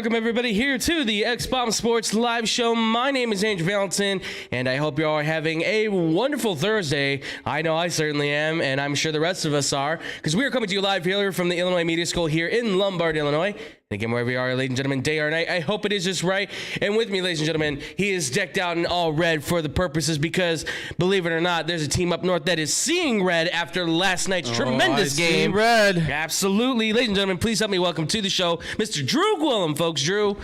welcome everybody here to the X-Bomb Sports Live Show. My name is Andrew Valentin, and I hope you all are having a wonderful Thursday. I know I certainly am, and I'm sure the rest of us are, because we are coming to you live here from the Illinois Media School here in Lombard, Illinois. And again, wherever you are, ladies and gentlemen, day or night, I hope it is just right. And with me, ladies and gentlemen, he is decked out in all red for the purposes because, believe it or not, there's a team up north that is seeing red after last night's tremendous game. See red. Absolutely. Ladies and gentlemen, please help me welcome to the show, Mr. Drew Gwillem, folks. Drew.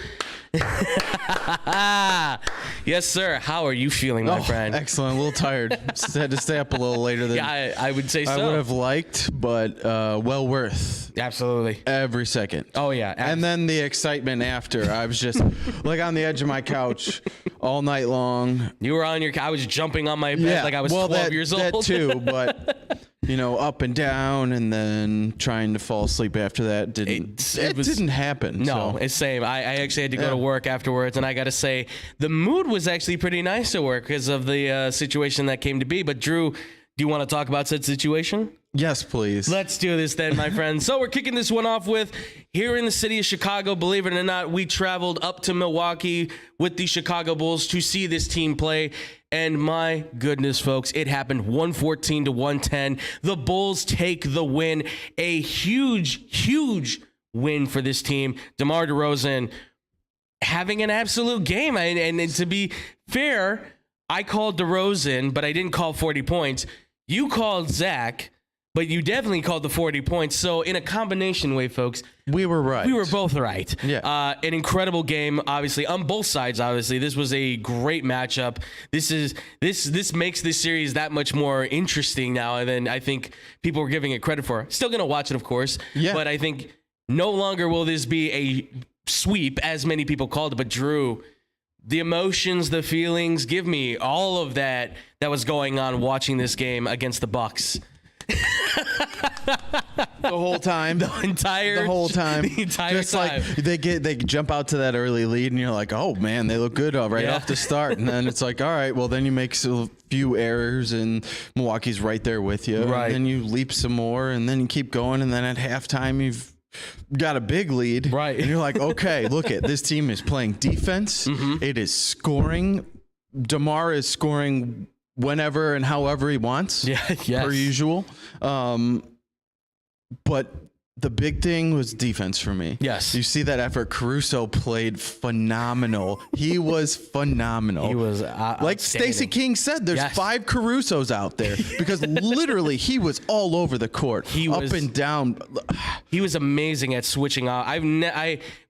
Yes, sir. How are you feeling, my friend? Excellent. A little tired. Just had to stay up a little later than I would say so. I would have liked, but well worth Absolutely. every second. Oh, yeah. And then the excitement after. I was just like on the edge of my couch all night long. You were on your couch. I was jumping on my bed like I was 12 years old. That too, but you know, up and down, and then trying to fall asleep after that didn't happen. No, so. it's same. I actually had to go to work afterwards, and I got to say, the mood was actually pretty nice at work because of the situation that came to be. But Drew, do you want to talk about said situation? Yes, please. Let's do this then, my friends. So we're kicking this one off with here in the city of Chicago. Believe it or not, we traveled up to Milwaukee with the Chicago Bulls to see this team play. And my goodness, folks, it happened 114 to 110. The Bulls take the win. A huge win for this team. DeMar DeRozan having an absolute game. And to be fair, I called DeRozan, but I didn't call 40 points. You called Zach, but you definitely called the 40 points. So in a combination way, folks, we were right. We were both right. Yeah. An incredible game, obviously, on both sides, obviously. This was a great matchup. This makes this series that much more interesting now than I think people were giving it credit for. Still going to watch it, of course. Yeah. But I think no longer will this be a sweep, as many people called it. But Drew, the emotions, the feelings, give me all of that was going on watching this game against the Bucks. The whole time. The whole time. Just time. Like they jump out to that early lead and you're like, oh man, they look good right off the start. And then it's like, all right, well then you make a few errors and Milwaukee's right there with you. Right. And then you leap some more and then you keep going. And then at halftime, you've got a big lead. Right. And you're like, okay, look at this team is playing defense. Mm-hmm. It is scoring. DeMar is scoring whenever and however he wants, per usual. But the big thing was defense for me. Yes. You see that effort. Caruso played phenomenal. He was phenomenal. He was like Stacey King said, there's 5 Carusos out there because literally he was all over the court, up and down. He was amazing at switching out.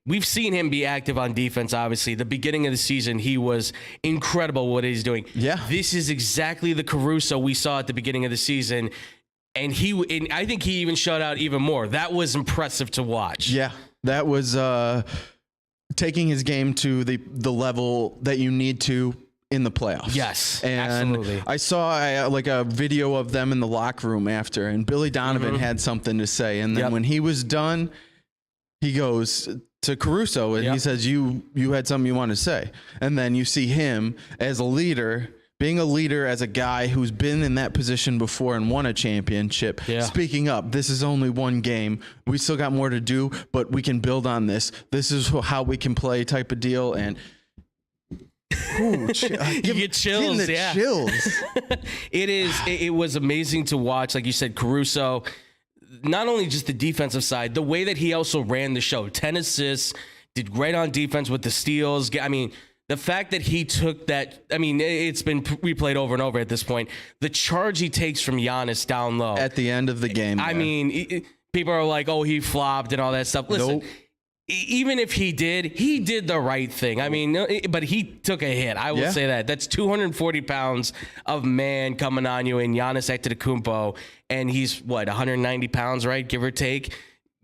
We've seen him be active on defense, obviously. The beginning of the season, he was incredible what he's doing. Yeah. This is exactly the Caruso we saw at the beginning of the season. And I think he even shut out even more. That was impressive to watch. Yeah, that was taking his game to the level that you need to in the playoffs. Yes, and absolutely. I saw like a video of them in the locker room after, and Billy Donovan had something to say. And then when he was done, he goes to Caruso and he says, "You had something you want to say." And then you see him as a leader. Being a leader as a guy who's been in that position before and won a championship, speaking up, this is only one game. We still got more to do, but we can build on this. This is how we can play type of deal. And you get chills. Chills. It was amazing to watch. Like you said, Caruso, not only just the defensive side, the way that he also ran the show. 10 assists, did great on defense with the steals. I mean, the fact that he took that, I mean, it's been replayed over and over at this point. The charge he takes from Giannis down low. At the end of the game. I mean, people are like, oh, he flopped and all that stuff. Listen, even if he did the right thing. I mean, but he took a hit. I will say that. That's 240 pounds of man coming on you in Giannis Antetokounmpo. And he's, 190 pounds, right? Give or take.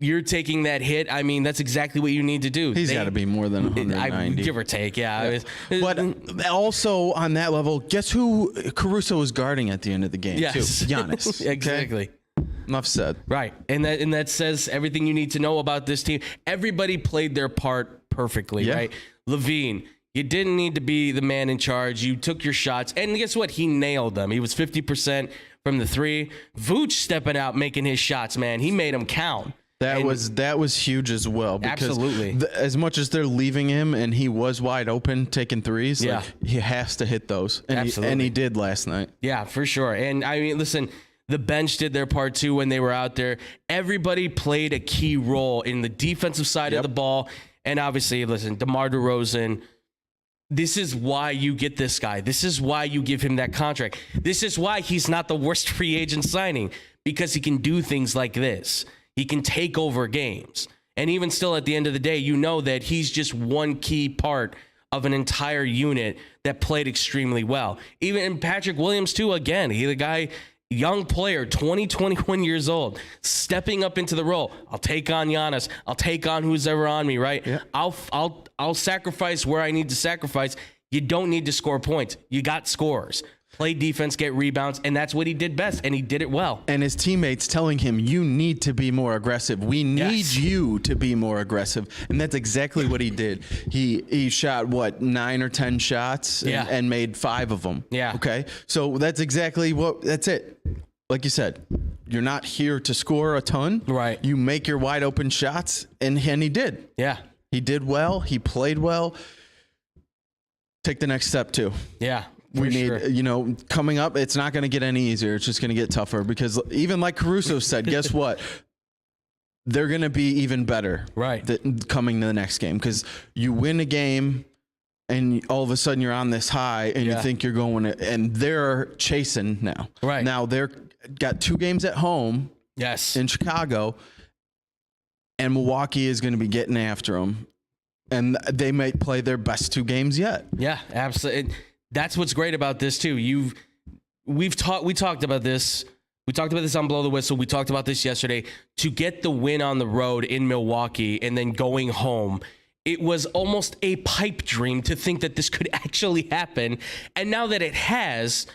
You're taking that hit. I mean, that's exactly what you need to do. He's got to be more than 190. Give or take, But also on that level, guess who Caruso was guarding at the end of the game, too? Giannis. Exactly. Enough said. Right. And that says everything you need to know about this team. Everybody played their part perfectly, right? Levine, you didn't need to be the man in charge. You took your shots. And guess what? He nailed them. He was 50% from the 3. Vooch stepping out, making his shots, man. He made them count. That was huge as well. Because Absolutely. As much as they're leaving him and he was wide open taking threes, like, he has to hit those. And he did last night. Yeah, for sure. And I mean, listen, the bench did their part too when they were out there. Everybody played a key role in the defensive side of the ball. And obviously, listen, DeMar DeRozan, this is why you get this guy. This is why you give him that contract. This is why he's not the worst free agent signing, because he can do things like this. He can take over games. And even still, at the end of the day, you know that he's just one key part of an entire unit that played extremely well. Even Patrick Williams, too, again, he the guy, young player, 21 years old, stepping up into the role. I'll take on Giannis. I'll take on who's ever on me, right? Yeah. I'll sacrifice where I need to sacrifice. You don't need to score points. You got scores. Play defense, get rebounds, and that's what he did best, and he did it well. And his teammates telling him, you need to be more aggressive. We need you to be more aggressive. And that's exactly what he did. He shot, 9 or 10 shots and made 5 of them. Yeah. Okay? So that's exactly that's it. Like you said, you're not here to score a ton. Right. You make your wide open shots, and he did. Yeah. He did well. He played well. Take the next step, too. Yeah. We need, coming up, it's not going to get any easier. It's just going to get tougher because even like Caruso said, guess what? They're going to be even better coming to the next game because you win a game and all of a sudden you're on this high and you think you're going to, and they're chasing now. Right. Now they're got 2 games at home in Chicago, and Milwaukee is going to be getting after them, and they might play their best 2 games yet. Yeah, absolutely. That's what's great about this too. We talked about this. We talked about this on Blow the Whistle. We talked about this yesterday. To get the win on the road in Milwaukee and then going home, it was almost a pipe dream to think that this could actually happen. And now that it has,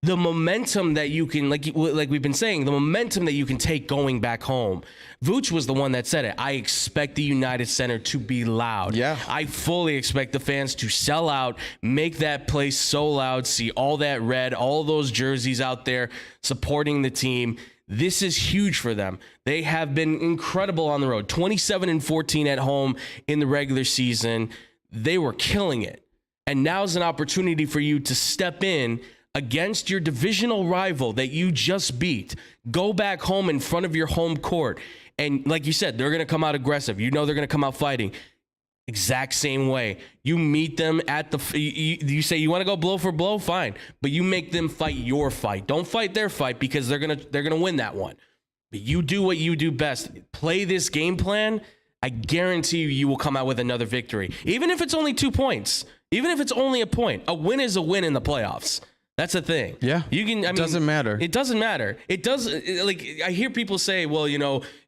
the momentum that you can, like we've been saying, the momentum that you can take going back home. Vooch was the one that said it. I expect the United Center to be loud. Yeah. I fully expect the fans to sell out, make that place so loud, see all that red, all those jerseys out there supporting the team. This is huge for them. They have been incredible on the road. 27-14 at home in the regular season. They were killing it. And now's an opportunity for you to step in against your divisional rival that you just beat. Go back home in front of your home court. And like you said, they're going to come out aggressive. You know they're going to come out fighting. Exact same way. You meet them at you say you want to go blow for blow, fine. But you make them fight your fight. Don't fight their fight because they're going to win that one. But you do what you do best. Play this game plan. I guarantee you will come out with another victory. Even if it's only 2 points. Even if it's only a point. A win is a win in the playoffs. That's the thing. Yeah. It doesn't matter. It doesn't matter. It does. Like, I hear people say, well,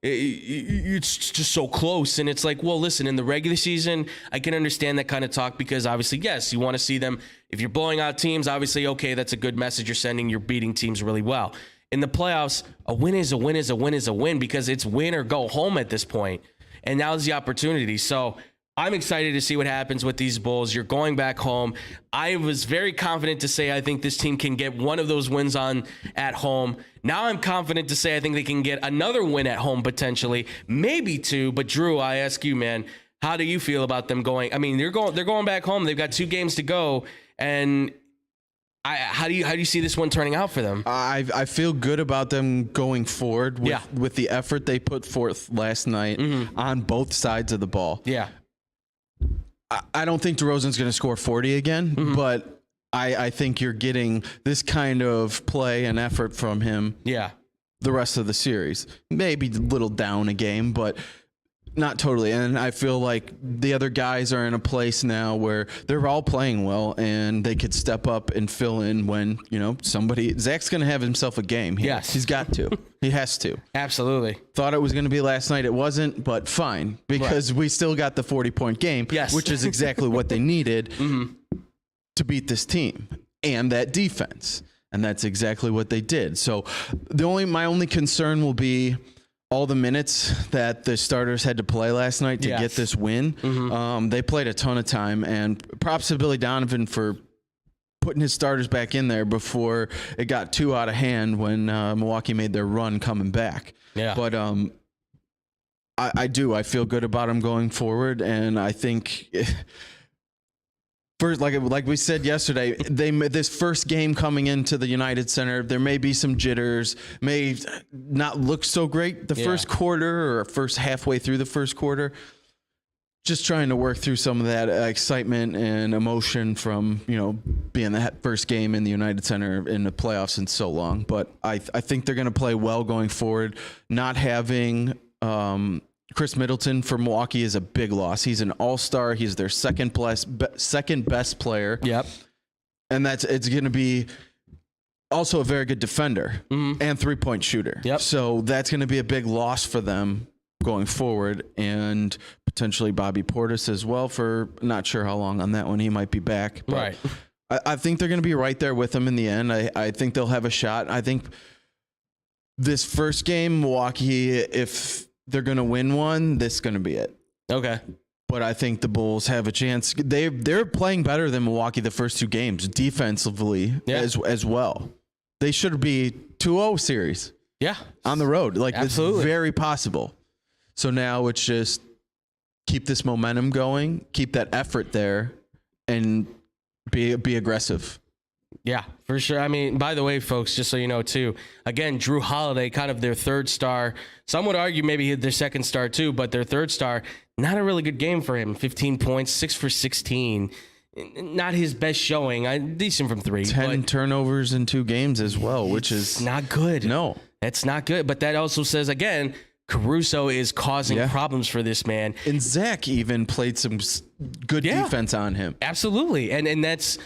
it's just so close. And it's like, well, listen, in the regular season, I can understand that kind of talk because obviously, yes, you want to see them. If you're blowing out teams, obviously, okay, that's a good message you're sending. You're beating teams really well. In the playoffs, a win is a win is a win is a win because it's win or go home at this point. And now's the opportunity. So I'm excited to see what happens with these Bulls. You're going back home. I was very confident to say I think this team can get one of those wins on at home. Now I'm confident to say I think they can get another win at home potentially, maybe 2. But Drew, I ask you, man, how do you feel about them going? I mean, they're going back home. They've got 2 games to go, and how do you see this one turning out for them? I feel good about them going forward with the effort they put forth last night on both sides of the ball. Yeah. I don't think DeRozan's going to score 40 again, but I think you're getting this kind of play and effort from him the rest of the series. Maybe a little down a game, but not totally. And I feel like the other guys are in a place now where they're all playing well and they could step up and fill in when, Zach's going to have himself a game. Yes. He's got to. He has to. Absolutely. Thought it was going to be last night. It wasn't, but fine, because we still got the 40-point game, which is exactly what they needed to beat this team and that defense. And that's exactly what they did. So my only concern will be all the minutes that the starters had to play last night to get this win. They played a ton of time, and props to Billy Donovan for putting his starters back in there before it got too out of hand when Milwaukee made their run coming back. Yeah. But I do. I feel good about them going forward, and I think first, like we said yesterday, this first game coming into the United Center, there may be some jitters, may not look so great the first quarter or first halfway through the first quarter. Just trying to work through some of that excitement and emotion from, being the first game in the United Center in the playoffs in so long. But I think they're going to play well going forward. Not having Chris Middleton for Milwaukee is a big loss. He's an all-star. He's their second best player. Yep. And it's going to be also a very good defender and three-point shooter. Yep. So that's going to be a big loss for them going forward, and potentially Bobby Portis as well, for not sure how long on that one. He might be back. But right. I think they're going to be right there with them in the end. I think they'll have a shot. I think this first game, Milwaukee, if they're going to win one, this is going to be it. Okay. But I think the Bulls have a chance. They're playing better than Milwaukee the first two games defensively as well. They should be 2-0 series. Yeah. On the road. Absolutely. It's very possible. So now it's just keep this momentum going, keep that effort there, and be aggressive. Yeah, for sure. I mean, by the way, folks, just so you know, too, again, Drew Holiday, kind of their third star. Some would argue maybe their second star, too, but their third star, not a really good game for him. 15 points, 6 for 16. Not his best showing. Decent from 3. 10 turnovers in 2 games as well, which is not good. No. That's not good. But that also says, again, Caruso is causing problems for this man. And Zach even played some good defense on him. Absolutely. And it's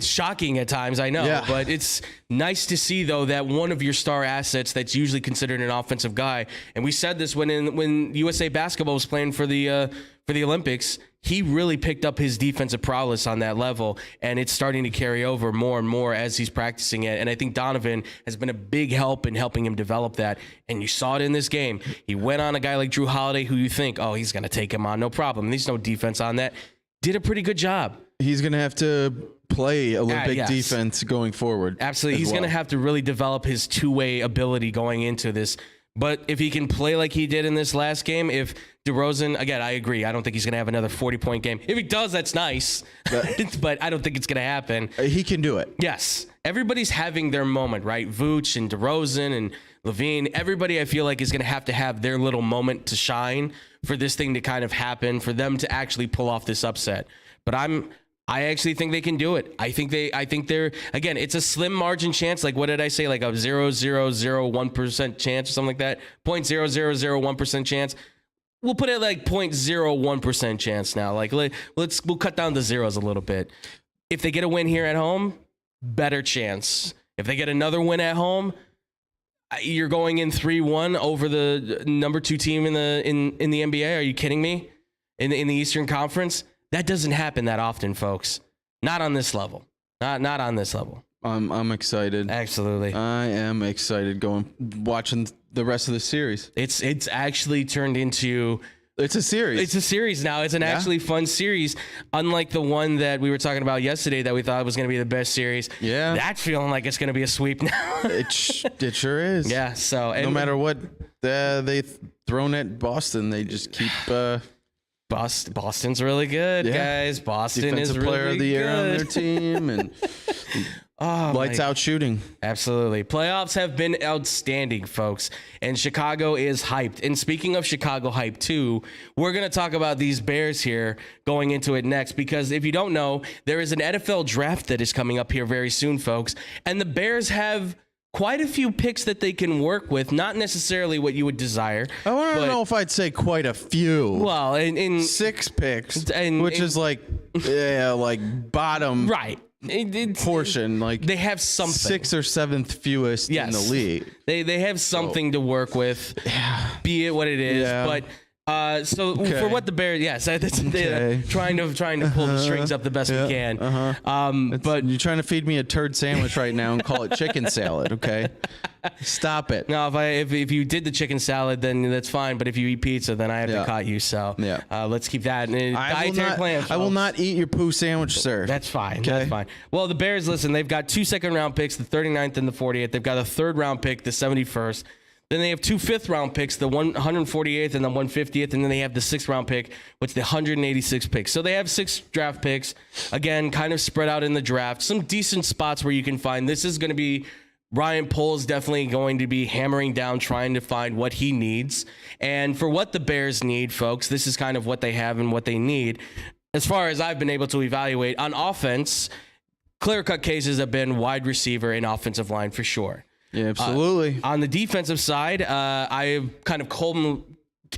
shocking at times, I know, but it's nice to see, though, that one of your star assets that's usually considered an offensive guy, and we said this when USA Basketball was playing for the Olympics, he really picked up his defensive prowess on that level, and it's starting to carry over more and more as he's practicing it. And I think Donovan has been a big help in helping him develop that, and you saw it in this game. He went on a guy like Drew Holiday, who you think, oh, he's going to take him on, no problem. There's no defense on that. Did a pretty good job. He's going to have to play Olympic defense going forward. Absolutely. He's going to have to really develop his two-way ability going into this. But if he can play like he did in this last game, if DeRozan, again, I agree. I don't think he's going to have another 40-point game. If he does, that's nice. But I don't think it's going to happen. He can do it. Yes. Everybody's having their moment, right? Vooch and DeRozan and Levine. Everybody, I feel like, is going to have their little moment to shine for this thing to kind of happen, for them to actually pull off this upset. But I actually think they can do it. I think they're, again, it's a slim margin chance. Like, what did I say? Like a 0.001% chance or something like that. 0.0001% chance. We'll put it like 0.01% chance now. Like, we'll cut down the zeros a little bit. If they get a win here at home, better chance. If they get another win at home, you're going in 3-1 over the number 2 team in the NBA. Are you kidding me? In the Eastern Conference? That doesn't happen that often, folks. Not on this level. Not on this level. I'm excited. Absolutely. I am excited watching the rest of the series. It's actually turned into... It's a series. It's a series now. It's an actually fun series, unlike the one that we were talking about yesterday that we thought was going to be the best series. Yeah. That's feeling like it's going to be a sweep now. It sure is. Yeah, so... no matter what they've thrown at Boston, they just keep... Boston's really good, guys. Boston Defensive is really player of the year on good. their team, and lights out shooting. Absolutely. Playoffs have been outstanding, folks, and Chicago is hyped. And speaking of Chicago hype, too, we're going to talk about these Bears here going into it next, because if you don't know, there is an NFL draft that is coming up here very soon, folks, and the Bears have quite a few picks that they can work with, not necessarily what you would desire. I don't know if I'd say quite a few. Well, in 6 picks, which is like bottom portion. Like they have something. 6th or 7th fewest in the league. They have something to work with, be it what it is. Yeah. But for what the Bears, they're trying to pull the strings up the best we can. But you're trying to feed me a turd sandwich right now and call it chicken salad, okay? Stop it. No, if you did the chicken salad, then that's fine. But if you eat pizza, then I have to cut you. So let's keep that. Dietary plans. I will not eat your poo sandwich, sir. That's fine. Okay? That's fine. Well, the Bears, listen, they've got 2 second-round picks, the 39th and the 40th. They've got a third-round pick, the 71st. Then they have 2 5th-round picks, the 148th and the 150th, and then they have the 6th-round pick, which is the 186th pick. So they have 6 draft picks, again, kind of spread out in the draft. Some decent spots where you can find. This is going to be Ryan Poles definitely going to be hammering down, trying to find what he needs. And for what the Bears need, folks, this is kind of what they have and what they need. As far as I've been able to evaluate, on offense, clear-cut cases have been wide receiver and offensive line for sure. Yeah, absolutely. On the defensive side, I've kind of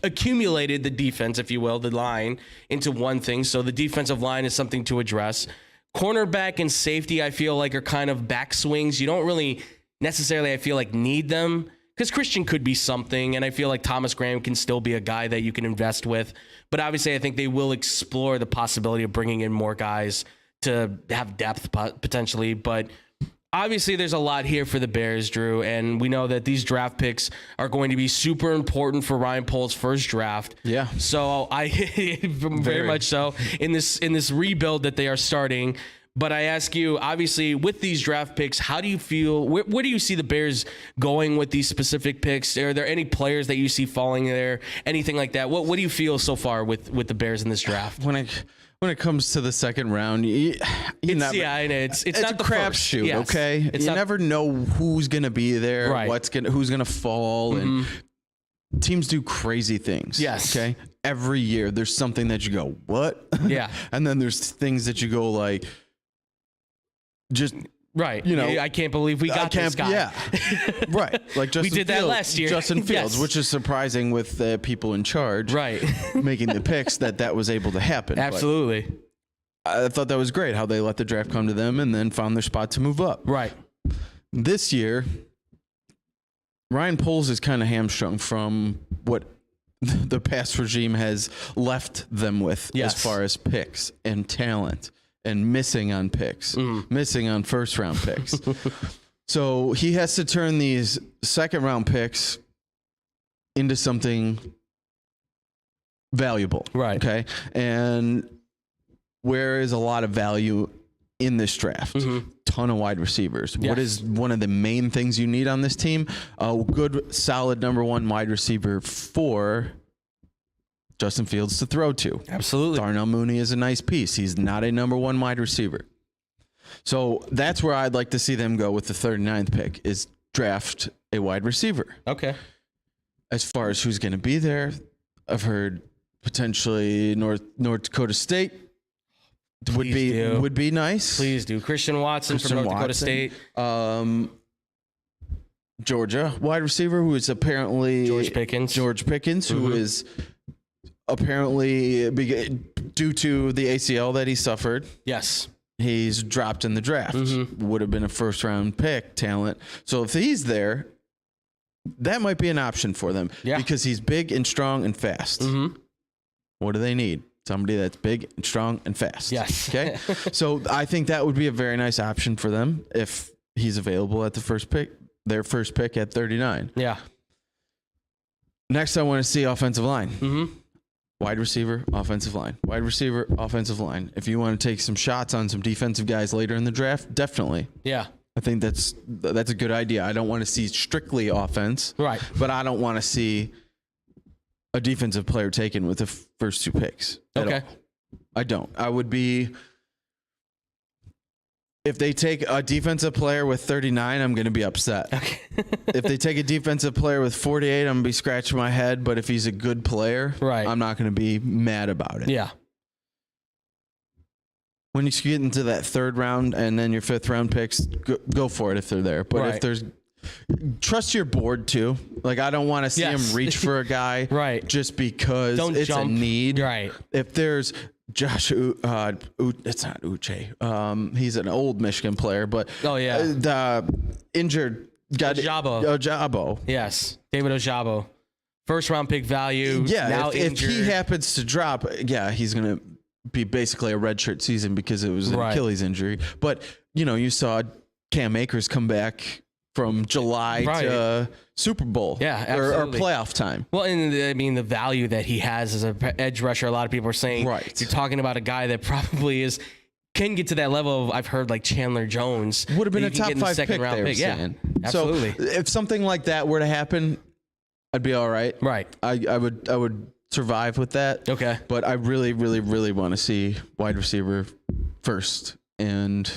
accumulated the defense, if you will, the line, into one thing. So the defensive line is something to address. Cornerback and safety, I feel like, are kind of backswings. You don't really necessarily, I feel like, need them, because Christian could be something, and I feel like Thomas Graham can still be a guy that you can invest with. But obviously, I think they will explore the possibility of bringing in more guys to have depth potentially. But obviously, there's a lot here for the Bears, Drew, and we know that these draft picks are going to be super important for Ryan Poles' first draft. Yeah. So I very much so in this rebuild that they are starting. But I ask you, obviously, with these draft picks, how do you feel? Where do you see the Bears going with these specific picks? Are there any players that you see falling there? Anything like that? What do you feel so far with the Bears in this draft? When it comes to the second round, it's not a crapshoot. Yes. Okay, you never know who's gonna be there, right. who's gonna fall, and teams do crazy things. Yes. Okay. Every year, there's something that you go, what? Yeah. And then there's things that you go like, just. Right. You know, I can't believe we got this guy. Yeah. Right. Like Justin we did that last year. Justin Fields, Yes. which is surprising with people in charge. Right. Making the picks that was able to happen. Absolutely. But I thought that was great how they let the draft come to them and then found their spot to move up. Right. This year, Ryan Poles is kind of hamstrung from what the past regime has left them with as far as picks and talent. And missing on picks, missing on first-round picks. So he has to turn these second-round picks into something valuable. Right. Okay. And where is a lot of value in this draft? Ton of wide receivers. Yes. What is one of the main things you need on this team? A good, solid number one wide receiver for Justin Fields to throw to. Absolutely. Darnell Mooney is a nice piece. He's not a number one wide receiver. So that's where I'd like to see them go with the 39th pick, is draft a wide receiver. Okay. As far as who's going to be there, I've heard potentially North Dakota State would be nice. Please do. Christian Watson from North Dakota State. Georgia wide receiver, who is apparently George Pickens, who is apparently due to the ACL that he suffered. Yes. He's dropped in the draft. Would have been a first round pick talent. So if he's there, that might be an option for them. Yeah. Because he's big and strong and fast. What do they need? Somebody that's big and strong and fast. Yes. Okay. So I think that would be a very nice option for them if he's available at the first pick, their first pick at 39. Yeah. Next, I want to see offensive line. Wide receiver, offensive line. Wide receiver, offensive line. If you want to take some shots on some defensive guys later in the draft, definitely. Yeah. I think that's a good idea. I don't want to see strictly offense. Right. But I don't want to see a defensive player taken with the first 2 picks. Okay. I don't. I would be... If they take a defensive player with 39, I'm going to be upset. Okay. If they take a defensive player with 48, I'm going to be scratching my head. But if he's a good player, I'm not going to be mad about it. Yeah. When you get into that 3rd round and then your 5th round picks, go for it if they're there. But if there's... Trust your board, too. Like, I don't want to see him reach for a guy just because it's a need. Right. If there's... Josh, it's not Uche. He's an old Michigan player, but the injured guy, Ojabo. Yes, David Ojabo, first round pick value. Yeah, now if he happens to drop, he's gonna be basically a redshirt season because it was an Achilles injury. But you saw Cam Akers come back from July to Super Bowl or playoff time. Well, and the value that he has as an edge rusher, a lot of people are saying, you're talking about a guy that probably can get to that level of, I've heard, like Chandler Jones. Would have been a top 5 pick they were saying. Absolutely. So if something like that were to happen, I'd be all right. Right. I would survive with that. Okay. But I really, really, really want to see wide receiver first, and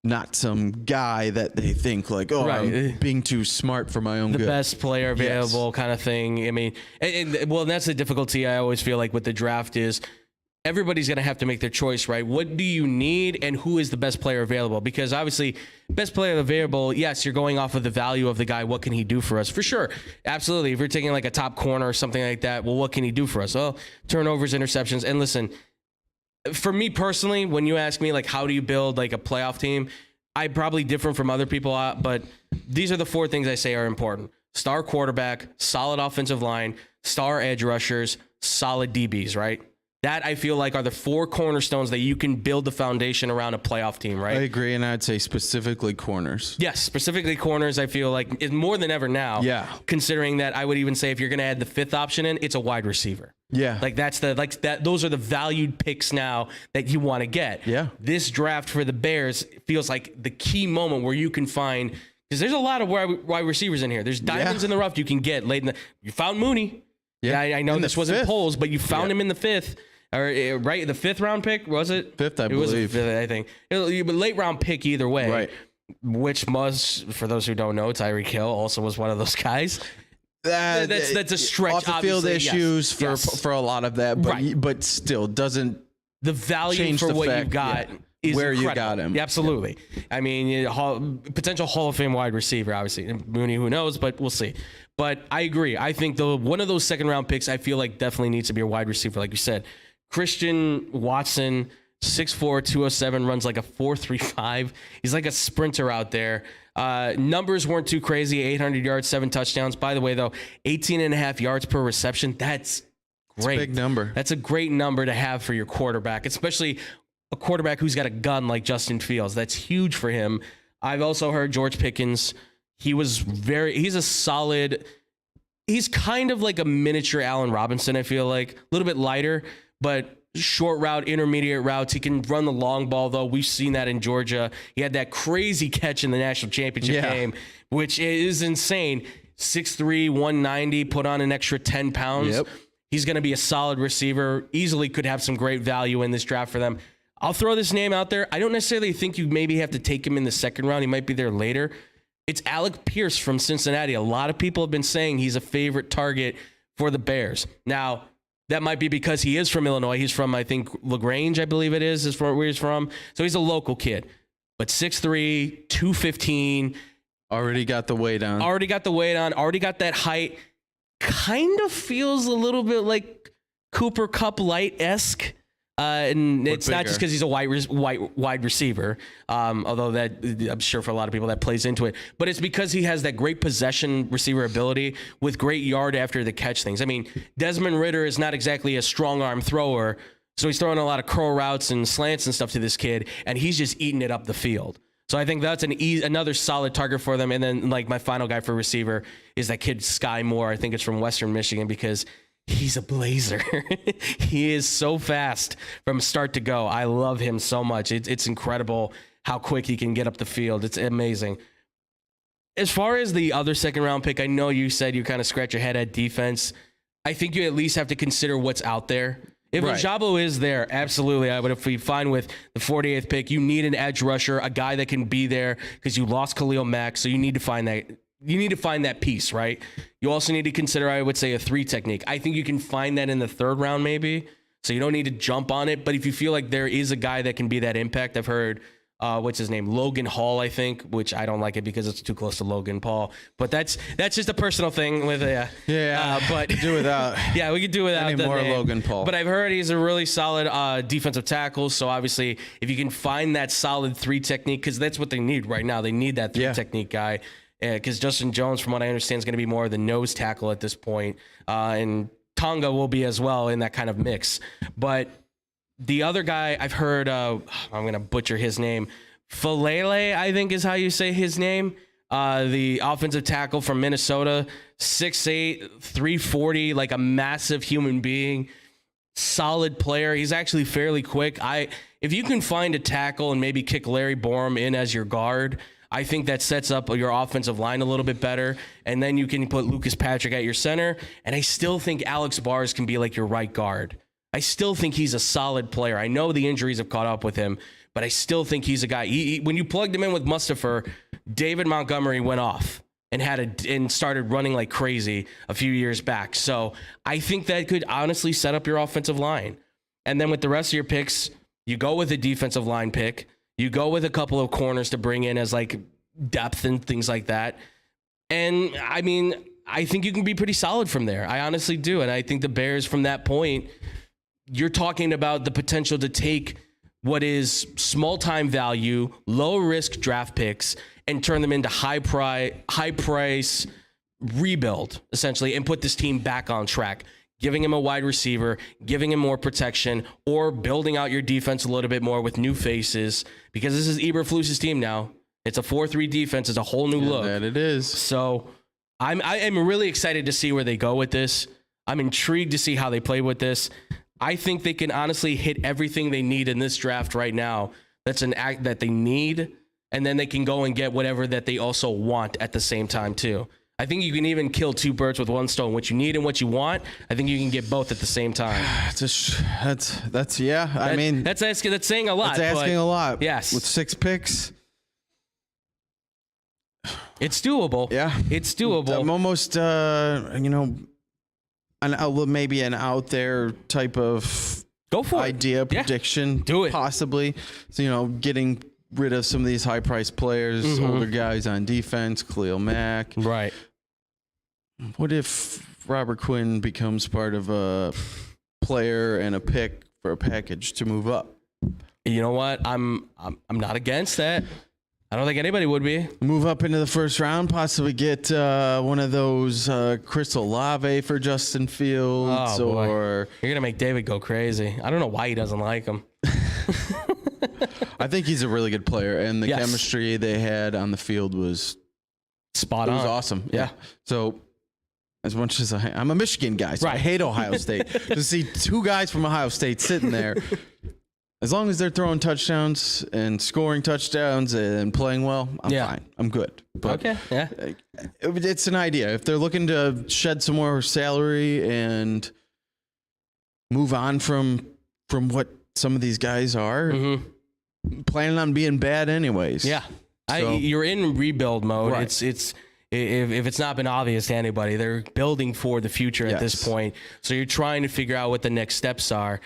not some guy that they think like, oh, Right. I'm being too smart for my own The good. best player available kind of thing. I mean, well, that's the difficulty I always feel like with the draft is everybody's going to have to make their choice, right? What do you need and who is the best player available? Because obviously, best player available, yes, you're going off of the value of the guy. What can he do for us? For sure. Absolutely. If you're taking like a top corner or something like that, well, what can he do for us? Well, turnovers, interceptions. And listen, for me personally, when you ask me like how do you build like a playoff team, I'm probably different from other people, but these are the 4 things I say are important: star quarterback, solid offensive line, star edge rushers, solid DBs, right? That I feel like are the 4 cornerstones that you can build the foundation around a playoff team, right? I agree, and I'd say specifically corners. Yes, specifically corners, I feel like is more than ever now. Yeah. Considering that I would even say if you're going to add the 5th option in, it's a wide receiver. Yeah. Like those are the valued picks now that you want to get. Yeah. This draft for the Bears feels like the key moment where you can find, because there's a lot of wide receivers in here. There's diamonds in the rough you can get late in the, you found Mooney. Yeah. I know this wasn't polls, but you found him in the 5th. Or right, the 5th round pick, was it? 5th, I believe. It was 5th, I think. But late round pick either way. Right. Which was, for those who don't know, Tyreek Hill also was one of those guys. That's a stretch. Off the field issues yes. for a lot of that, but still doesn't the value change for the what fact, you got. Is where incredible. you got him. Yeah, absolutely. I mean, potential Hall of Fame wide receiver, obviously. Mooney, who knows, but we'll see. But I agree. I think one of those 2nd round picks, I feel like definitely needs to be a wide receiver, like you said. Christian Watson, 6'4", 207, runs like a 4.35. He's like a sprinter out there. Numbers weren't too crazy. 800 yards, 7 touchdowns. By the way, though, 18.5 yards per reception. That's great. It's a big number. That's a great number to have for your quarterback, especially a quarterback who's got a gun like Justin Fields. That's huge for him. I've also heard George Pickens. He's a solid, he's kind of like a miniature Allen Robinson, I feel like. A little bit lighter, but short route, intermediate routes. He can run the long ball, though. We've seen that in Georgia. He had that crazy catch in the national championship game, which is insane. 6'3", 190, put on an extra 10 pounds. Yep. He's going to be a solid receiver. Easily could have some great value in this draft for them. I'll throw this name out there. I don't necessarily think you maybe have to take him in the 2nd round. He might be there later. It's Alec Pierce from Cincinnati. A lot of people have been saying he's a favorite target for the Bears. Now, that might be because he is from Illinois. He's from, I think, LaGrange, I believe it is where he's from. So he's a local kid. But 6'3", 215. Already got the weight on. Already got that height. Kind of feels a little bit like Cooper Kupp light-esque. And it's not just because he's a wide receiver, although that I'm sure for a lot of people that plays into it, but it's because he has that great possession receiver ability with great yard after the catch things. I mean, Desmond Ridder is not exactly a strong arm thrower, so he's throwing a lot of curl routes and slants and stuff to this kid, and he's just eating it up the field. So I think that's another solid target for them. And then like my final guy for receiver is that kid Sky Moore. I think it's from Western Michigan because he's a blazer. He is so fast from start to go. I love him so much. It's incredible how quick he can get up the field. It's amazing. As far as the other 2nd round pick, I know you said you kind of scratch your head at defense. I think you at least have to consider what's out there. If Ojabo is there, absolutely, I would be fine with the 48th pick. You need an edge rusher, a guy that can be there because you lost Khalil Mack, so you need to find that. You need to find that piece, right? You also need to consider, I would say, a 3 technique. I think you can find that in the 3rd round, maybe. So you don't need to jump on it. But if you feel like there is a guy that can be that impact, I've heard, what's his name? Logan Hall, I think, which I don't like it because it's too close to Logan Paul. But that's just a personal thing with but do without. Yeah, we could do without any more Logan Paul. But I've heard he's a really solid defensive tackle. So obviously, if you can find that solid 3 technique, because that's what they need right now. They need that 3 technique guy. Because Justin Jones, from what I understand, is going to be more of the nose tackle at this point. And Tonga will be as well in that kind of mix. But the other guy I've heard, I'm going to butcher his name. Falele, I think is how you say his name. The offensive tackle from Minnesota, 6'8", 340, like a massive human being. Solid player. He's actually fairly quick. if you can find a tackle and maybe kick Larry Borum in as your guard, I think that sets up your offensive line a little bit better. And then you can put Lucas Patrick at your center. And I still think Alex Bars can be like your right guard. I still think he's a solid player. I know the injuries have caught up with him, but I still think he's a guy. When you plugged him in with Mustafa, David Montgomery went off and started running like crazy a few years back. So I think that could honestly set up your offensive line. And then with the rest of your picks, you go with a defensive line pick. You go with a couple of corners to bring in as like depth and things like that. And I mean, I think you can be pretty solid from there. I honestly do. And I think the Bears from that point, you're talking about the potential to take what is small time value, low risk draft picks and turn them into high price rebuild essentially and put this team back on track. Giving him a wide receiver, giving him more protection, or building out your defense a little bit more with new faces, because this is Eberflus's team now. It's a 4-3 defense. It's a whole new look. That it is. So I am really excited to see where they go with this. I'm intrigued to see how they play with this. I think they can honestly hit everything they need in this draft right now. That's an act that they need, and then they can go and get whatever that they also want at the same time too. I think you can even kill two birds with one stone. What you need and what you want, I think you can get both at the same time. That's yeah. I mean, that's saying a lot. That's asking a lot. Yes, with 6 picks, it's doable. Yeah, it's doable. I'm almost, maybe an out there type of go for idea prediction. Do it possibly. So getting rid of some of these high priced players, older guys on defense, Khalil Mack. Right. What if Robert Quinn becomes part of a player and a pick for a package to move up? You know what? I'm not against that. I don't think anybody would be. Move up into the first round, possibly get one of those Chris Olave for Justin Fields. Oh, or you're gonna make David go crazy. I don't know why he doesn't like him. I think he's a really good player, and the chemistry they had on the field was spot on. It was awesome. Yeah. So as much as I'm a Michigan guy, so right. I hate Ohio State. To see 2 guys from Ohio State sitting there, as long as they're throwing touchdowns and scoring touchdowns and playing well, I'm fine. I'm good. But okay. Yeah. It's an idea. If they're looking to shed some more salary and move on from what some of these guys are, planning on being bad anyways. Yeah. So, you're in rebuild mode. Right. It's if it's not been obvious to anybody, they're building for the future at this point. So you're trying to figure out what the next steps are.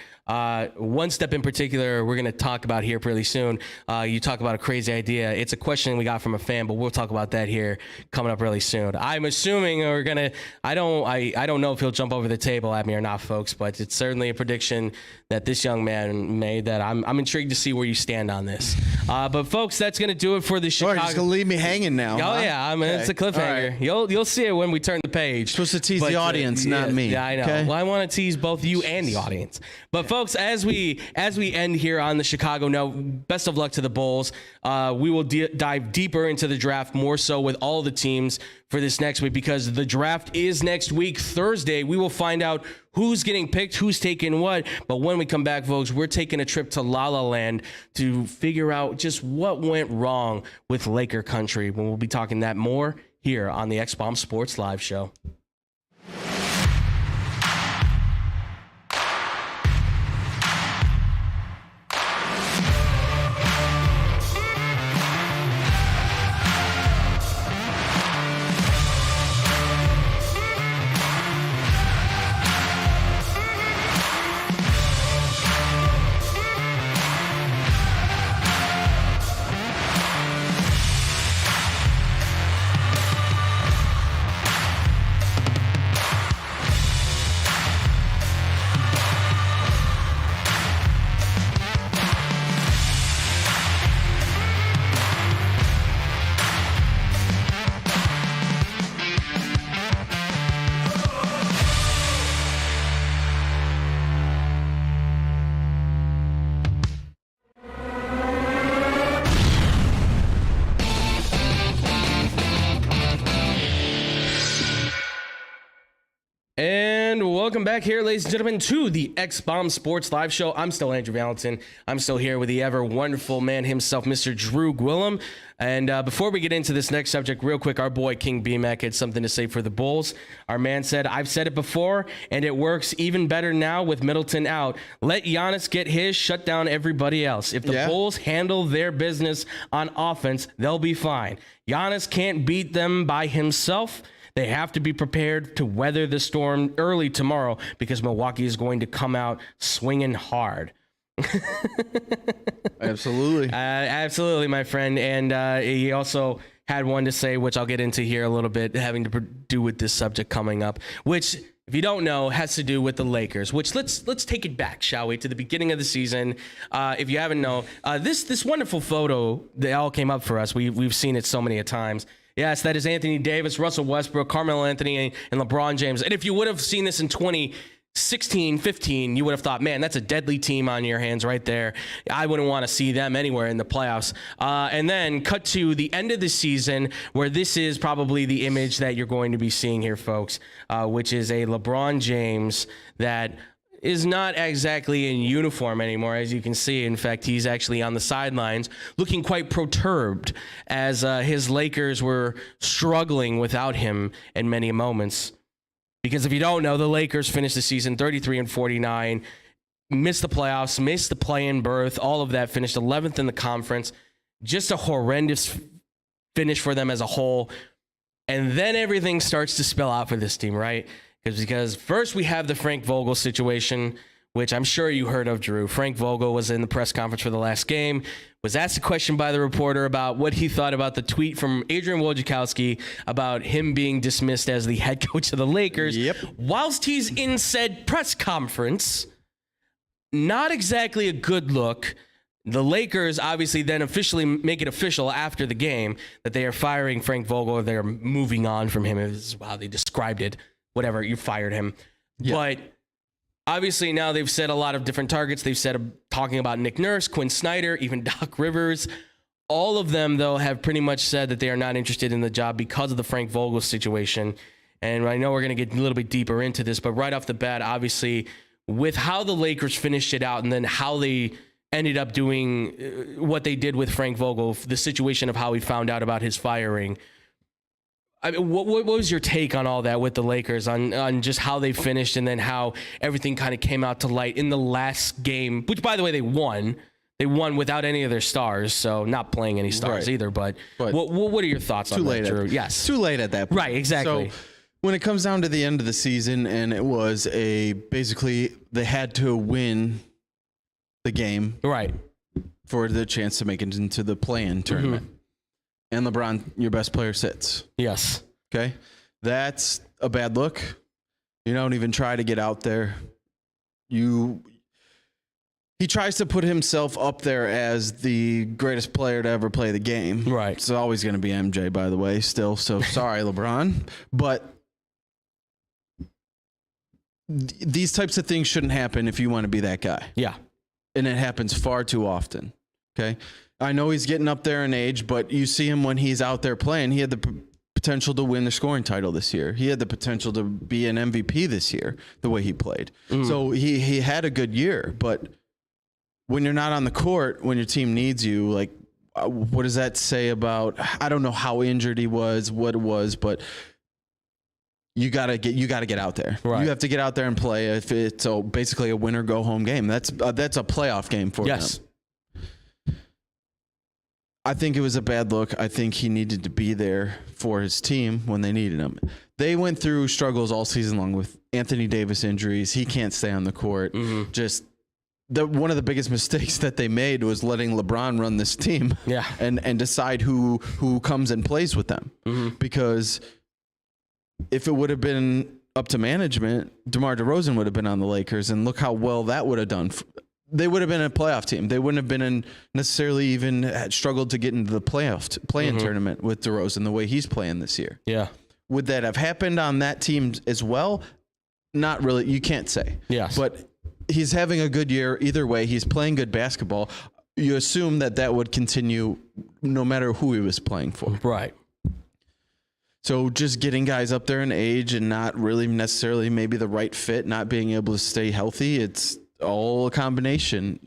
One step in particular we're going to talk about here pretty soon. You talk about a crazy idea. It's a question we got from a fan, but we'll talk about that here coming up really soon. I'm assuming we're going to, I don't know if he'll jump over the table at me or not, folks, but it's certainly a prediction that this young man made that I'm intrigued to see where you stand on this. But folks, that's going to do it for the Chicago. You're just going to leave me hanging now. Oh, yeah. I mean, it's a cliffhanger. Right. You'll see it when we turn the page. Supposed to tease the audience, not me. Yeah, I know. Okay? Well, I want to tease both you and the audience. But folks, as we end here on the Chicago note, best of luck to the Bulls. We will dive deeper into the draft, more so with all the teams for this next week, because the draft is next week, Thursday. We will find out who's getting picked, who's taking what. But when we come back, folks, we're taking a trip to La La Land to figure out just what went wrong with Laker country. We'll be talking that more here on the X-Bomb Sports Live Show. welcome back here, ladies and gentlemen, to the X-Bomb Sports Live Show. I'm still Andrew Valentin. I'm still here with the ever wonderful man himself, Mr. Drew Gwillem. And before we get into this next subject, real quick, our boy King B-Mac had something to say for the Bulls. Our man said, I've said it before, and it works even better now with Middleton out. Let Giannis get his, shut down everybody else. If the Bulls handle their business on offense, they'll be fine. Giannis can't beat them by himself. They have to be prepared to weather the storm early tomorrow because Milwaukee is going to come out swinging hard. Absolutely. Absolutely, my friend. And he also had one to say, which I'll get into here a little bit, having to do with this subject coming up, which, if you don't know, has to do with the Lakers, which let's take it back, shall we, to the beginning of the season. If you haven't known, this wonderful photo that all came up for us, we've seen it so many a times. Yes, that is Anthony Davis, Russell Westbrook, Carmelo Anthony, and LeBron James. And if you would have seen this in 2016, 15, you would have thought, man, that's a deadly team on your hands right there. I wouldn't want to see them anywhere in the playoffs. And then cut to the end of the season, where this is probably the image that you're going to be seeing here, folks, which is a LeBron James that is not exactly in uniform anymore, as you can see. In fact, he's actually on the sidelines looking quite perturbed as his Lakers were struggling without him in many moments. Because if you don't know, the Lakers finished the season 33-49, missed the playoffs, missed the play-in berth, all of that, finished 11th in the conference. Just a horrendous finish for them as a whole. And then everything starts to spill out for this team, right? Because first we have the Frank Vogel situation, which I'm sure you heard of, Drew. Frank Vogel was in the press conference for the last game, was asked a question by the reporter about what he thought about the tweet from Adrian Wojciechowski about him being dismissed as the head coach of the Lakers. Yep. Whilst he's in said press conference, not exactly a good look. The Lakers obviously then officially make it official after the game that they are firing Frank Vogel, or they're moving on from him, is how they described it. Whatever, you fired him. Yeah. But obviously now they've said a lot of different targets. They've said, talking about Nick Nurse, Quinn Snyder, even Doc Rivers. All of them, though, have pretty much said that they are not interested in the job because of the Frank Vogel situation. And I know we're going to get a little bit deeper into this, but right off the bat, obviously, with how the Lakers finished it out and then how they ended up doing what they did with Frank Vogel, the situation of how he found out about his firing. I mean, what was your take on all that with the Lakers, on just how they finished and then how everything kind of came out to light in the last game, which, by the way, they won. They won without any of their stars, so not playing any stars either. But what are your thoughts on that, Drew? Yes. Too late at that point. Right, exactly. So when it comes down to the end of the season, and it was basically they had to win the game for the chance to make it into the play-in tournament. Mm-hmm. And LeBron, your best player, sits. Yes. Okay. That's a bad look. You don't even try to get out there. He tries to put himself up there as the greatest player to ever play the game. Right. It's always going to be MJ, by the way, still. So sorry, LeBron. But these types of things shouldn't happen if you want to be that guy. Yeah. And it happens far too often. Okay. I know he's getting up there in age, but you see him when he's out there playing. He had the potential to win the scoring title this year. He had the potential to be an MVP this year, the way he played. So he had a good year, but when you're not on the court, when your team needs you, like, what does that say about, I don't know how injured he was, what it was, but you gotta get out there. Right. You have to get out there and play. If it's basically a win or go home game, that's a playoff game for them. I think it was a bad look. I think he needed to be there for his team when they needed him. They went through struggles all season long with Anthony Davis injuries. He can't stay on the court. Mm-hmm. Just one of the biggest mistakes that they made was letting LeBron run this team and decide who comes and plays with them. Mm-hmm. Because if it would have been up to management, DeMar DeRozan would have been on the Lakers, and look how well that would have done. They would have been a playoff team. They wouldn't have been necessarily even had struggled to get into the play-in tournament with DeRozan the way he's playing this year. Yeah. Would that have happened on that team as well? Not really. You can't say. Yes. But he's having a good year either way. He's playing good basketball. You assume that would continue no matter who he was playing for. Right. So just getting guys up there in age and not really necessarily maybe the right fit, not being able to stay healthy, it's all a combination.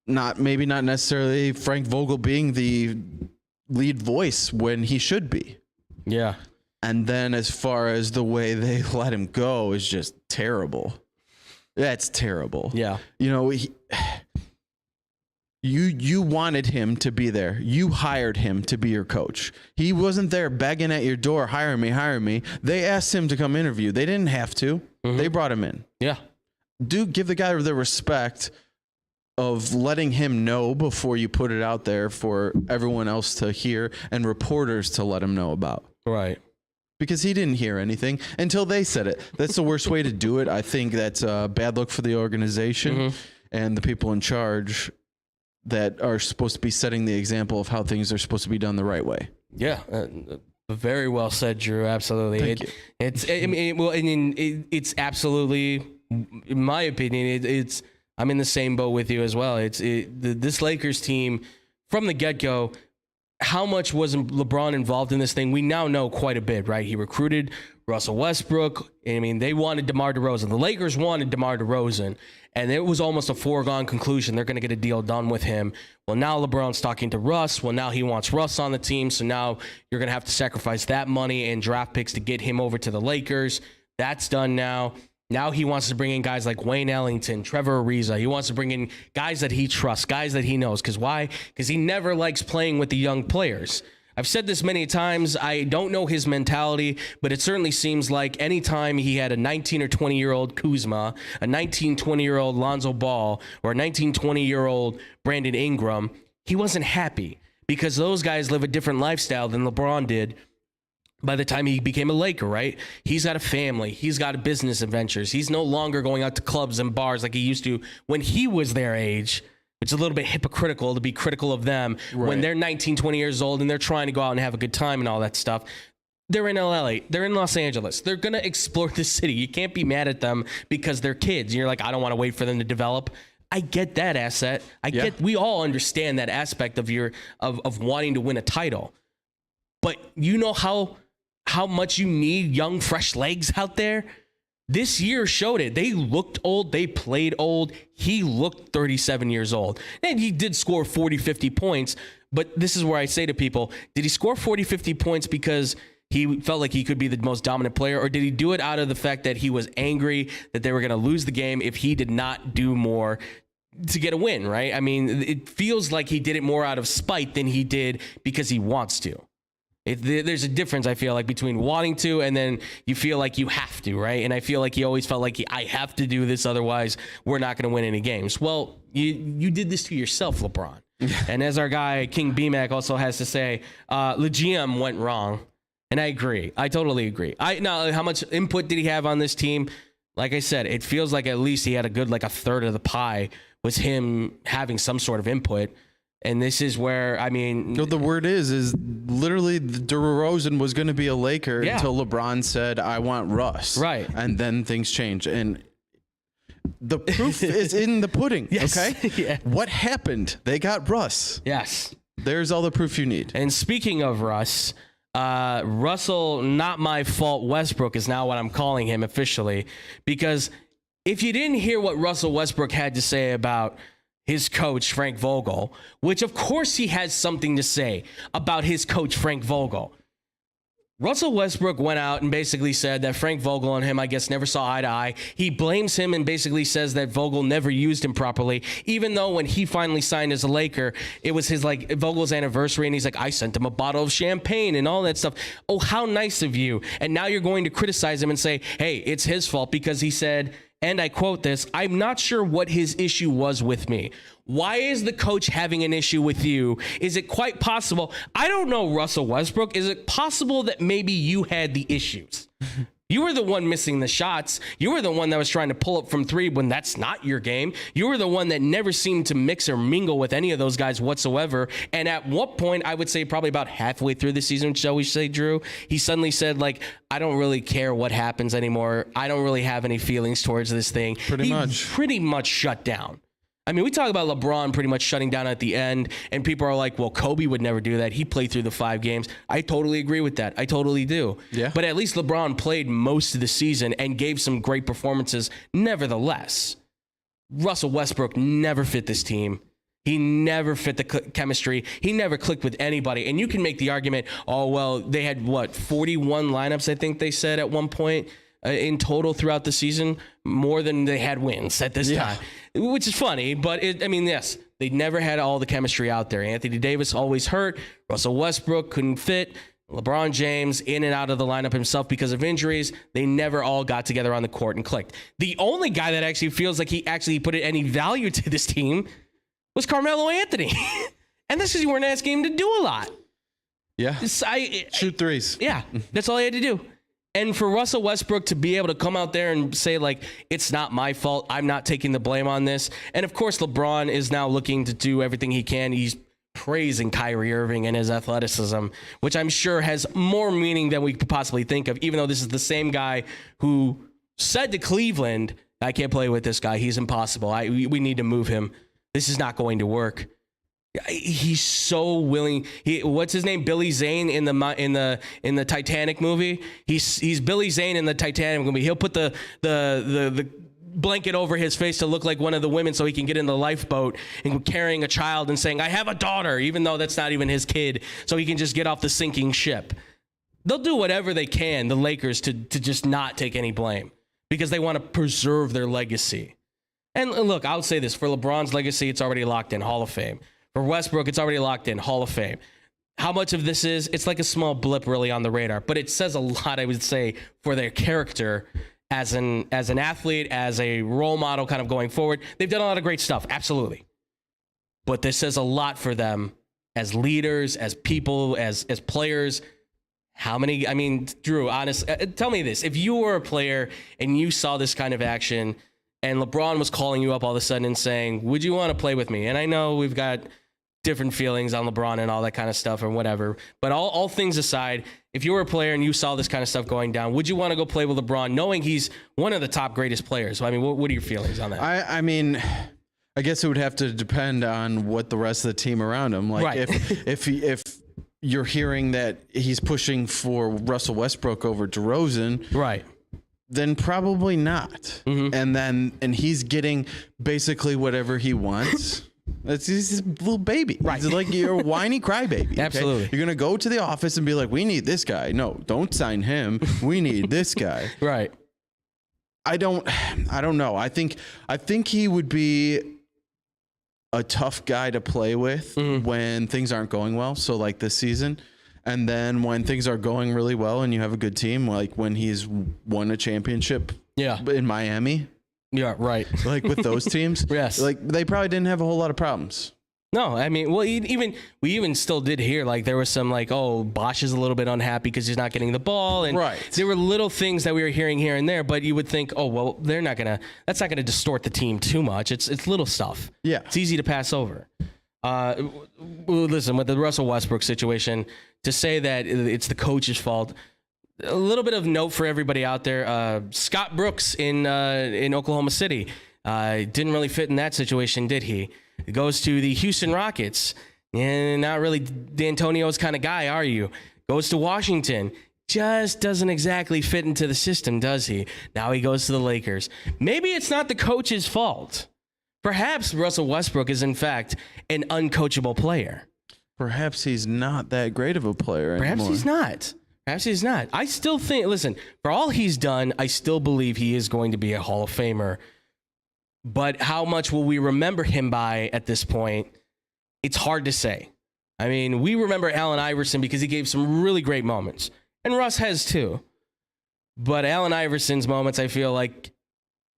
Not necessarily Frank Vogel being the lead voice when he should be. Yeah. And then as far as the way they let him go is just terrible. That's terrible. Yeah. You know, you wanted him to be there. You hired him to be your coach. He wasn't there begging at your door, hire me, hire me. They asked him to come interview. They didn't have to. They brought him in. Yeah. Give the guy the respect of letting him know before you put it out there for everyone else to hear and reporters to let him know about. Right. Because he didn't hear anything until they said it. That's the worst way to do it. I think that's a bad look for the organization and the people in charge that are supposed to be setting the example of how things are supposed to be done the right way. Yeah. Very well said, Drew. Absolutely. Thank you. It's absolutely, in my opinion, I'm in the same boat with you as well. This Lakers team from the get-go, how much was LeBron involved in this thing? We now know quite a bit, right? He recruited Russell Westbrook. I mean, they wanted DeMar DeRozan. The Lakers wanted DeMar DeRozan, and it was almost a foregone conclusion. They're going to get a deal done with him. Well, now LeBron's talking to Russ. Well, now he wants Russ on the team, so now you're going to have to sacrifice that money and draft picks to get him over to the Lakers. That's done now. Now he wants to bring in guys like Wayne Ellington, Trevor Ariza. He wants to bring in guys that he trusts, guys that he knows. Because why? Because he never likes playing with the young players. I've said this many times. I don't know his mentality, but it certainly seems like anytime he had a 19 or 20-year-old Kuzma, a 19, 20-year-old Lonzo Ball, or a 19, 20-year-old Brandon Ingram, he wasn't happy because those guys live a different lifestyle than LeBron did. By the time he became a Laker, right? He's got a family. He's got business adventures. He's no longer going out to clubs and bars like he used to when he was their age, which is a little bit hypocritical to be critical of them when they're 19, 20 years old and they're trying to go out and have a good time and all that stuff. They're in LA. They're in Los Angeles. They're going to explore the city. You can't be mad at them because they're kids. You're like, I don't want to wait for them to develop. I get that asset. We all understand that aspect of wanting to win a title. But you know how much you need young, fresh legs out there? This year showed it. They looked old. They played old. He looked 37 years old. And he did score 40, 50 points. But this is where I say to people, did he score 40, 50 points because he felt like he could be the most dominant player? Or did he do it out of the fact that he was angry that they were going to lose the game if he did not do more to get a win, right? I mean, it feels like he did it more out of spite than he did because he wants to. There's a difference, I feel like, between wanting to and then you feel like you have to, right? And I feel like he always felt like I have to do this, otherwise we're not going to win any games. Well, you did this to yourself, LeBron. And as our guy, King BMAC, also has to say, the GM went wrong. And I agree. I totally agree. Now, how much input did he have on this team? Like I said, it feels like at least he had a good, like a third of the pie was him having some sort of input. And this is where, I mean... No, the word is literally DeRozan was going to be a Laker until LeBron said, I want Russ. Right. And then things changed. And the proof is in the pudding, okay? Yeah. What happened? They got Russ. Yes. There's all the proof you need. And speaking of Russ, Russell, not my fault, Westbrook is now what I'm calling him officially. Because if you didn't hear what Russell Westbrook had to say about his coach, Frank Vogel, which of course he has something to say about his coach, Frank Vogel. Russell Westbrook went out and basically said that Frank Vogel and him, I guess, never saw eye to eye. He blames him and basically says that Vogel never used him properly, even though when he finally signed as a Laker, it was his, like, Vogel's anniversary, and he's like, I sent him a bottle of champagne and all that stuff. Oh, how nice of you. And now you're going to criticize him and say, hey, it's his fault because he said, and I quote this, I'm not sure what his issue was with me. Why is the coach having an issue with you? Is it quite possible? I don't know, Russell Westbrook. Is it possible that maybe you had the issues? You were the one missing the shots. You were the one that was trying to pull up from three when that's not your game. You were the one that never seemed to mix or mingle with any of those guys whatsoever. And at what point, I would say probably about halfway through the season, shall we say, Drew, he suddenly said, like, I don't really care what happens anymore. I don't really have any feelings towards this thing. Pretty much shut down. I mean, we talk about LeBron pretty much shutting down at the end, and people are like, well, Kobe would never do that. He played through the 5 games. I totally agree with that. I totally do. Yeah. But at least LeBron played most of the season and gave some great performances nevertheless. Russell Westbrook never fit this team. He never fit the chemistry. He never clicked with anybody. And you can make the argument, oh, well, they had, 41 lineups, I think they said at one point in total throughout the season, more than they had wins at this time, which is funny. But, yes, they never had all the chemistry out there. Anthony Davis always hurt. Russell Westbrook couldn't fit. LeBron James in and out of the lineup himself because of injuries. They never all got together on the court and clicked. The only guy that actually feels like he actually put any value to this team was Carmelo Anthony. And this is you weren't asking him to do a lot. Yeah. Shoot threes. Yeah, that's all he had to do. And for Russell Westbrook to be able to come out there and say, like, it's not my fault, I'm not taking the blame on this. And, of course, LeBron is now looking to do everything he can. He's praising Kyrie Irving and his athleticism, which I'm sure has more meaning than we could possibly think of, even though this is the same guy who said to Cleveland, I can't play with this guy. He's impossible. We need to move him. This is not going to work. He's so willing. What's his name? Billy Zane in the Titanic movie. He's Billy Zane in the Titanic movie. He'll put the blanket over his face to look like one of the women so he can get in the lifeboat and carrying a child and saying, I have a daughter, even though that's not even his kid, so he can just get off the sinking ship. They'll do whatever they can, the Lakers, to just not take any blame because they want to preserve their legacy. And look, I'll say this, for LeBron's legacy, it's already locked in, Hall of Fame. For Westbrook, it's already locked in, Hall of Fame. How much of this is? It's like a small blip really on the radar, but it says a lot, I would say, for their character as an athlete, as a role model kind of going forward. They've done a lot of great stuff, absolutely. But this says a lot for them as leaders, as people, as players. How many, Drew, honest, tell me this. If you were a player and you saw this kind of action and LeBron was calling you up all of a sudden and saying, would you want to play with me? And I know we've got different feelings on LeBron and all that kind of stuff or whatever. But all things aside, if you were a player and you saw this kind of stuff going down, would you want to go play with LeBron knowing he's one of the top greatest players? What are your feelings on that? I guess it would have to depend on what the rest of the team around him. Like right. if you're hearing that he's pushing for Russell Westbrook over DeRozan, right, then probably not. Mm-hmm. And he's getting basically whatever he wants. He's a little baby. Right. He's like you're a whiny crybaby. Okay? Absolutely. You're going to go to the office and be like, we need this guy. No, don't sign him. We need this guy. Right. I don't know. I think he would be a tough guy to play with when things aren't going well. So like this season. And then when things are going really well and you have a good team, like when he's won a championship in Miami. Yeah, right. Like with those teams. Yes. Like they probably didn't have a whole lot of problems. No, we even still did hear like there was some like, oh, Bosh is a little bit unhappy because he's not getting the ball. And there were little things that we were hearing here and there, but you would think, oh, well, that's not gonna distort the team too much. It's little stuff. Yeah. It's easy to pass over. Listen, with the Russell Westbrook situation, to say that it's the coach's fault, a little bit of note for everybody out there. Scott Brooks in Oklahoma City didn't really fit in that situation, did he? He goes to the Houston Rockets, and not really D'Antonio's kind of guy, are you? Goes to Washington, just doesn't exactly fit into the system, does he? Now he goes to the Lakers. Maybe it's not the coach's fault. Perhaps Russell Westbrook is, in fact, an uncoachable player. Perhaps he's not that great of a player anymore. Perhaps he's not. Perhaps he's not. I still think, listen, for all he's done, I still believe he is going to be a Hall of Famer. But how much will we remember him by at this point? It's hard to say. I mean, we remember Allen Iverson because he gave some really great moments. And Russ has too. But Allen Iverson's moments, I feel like,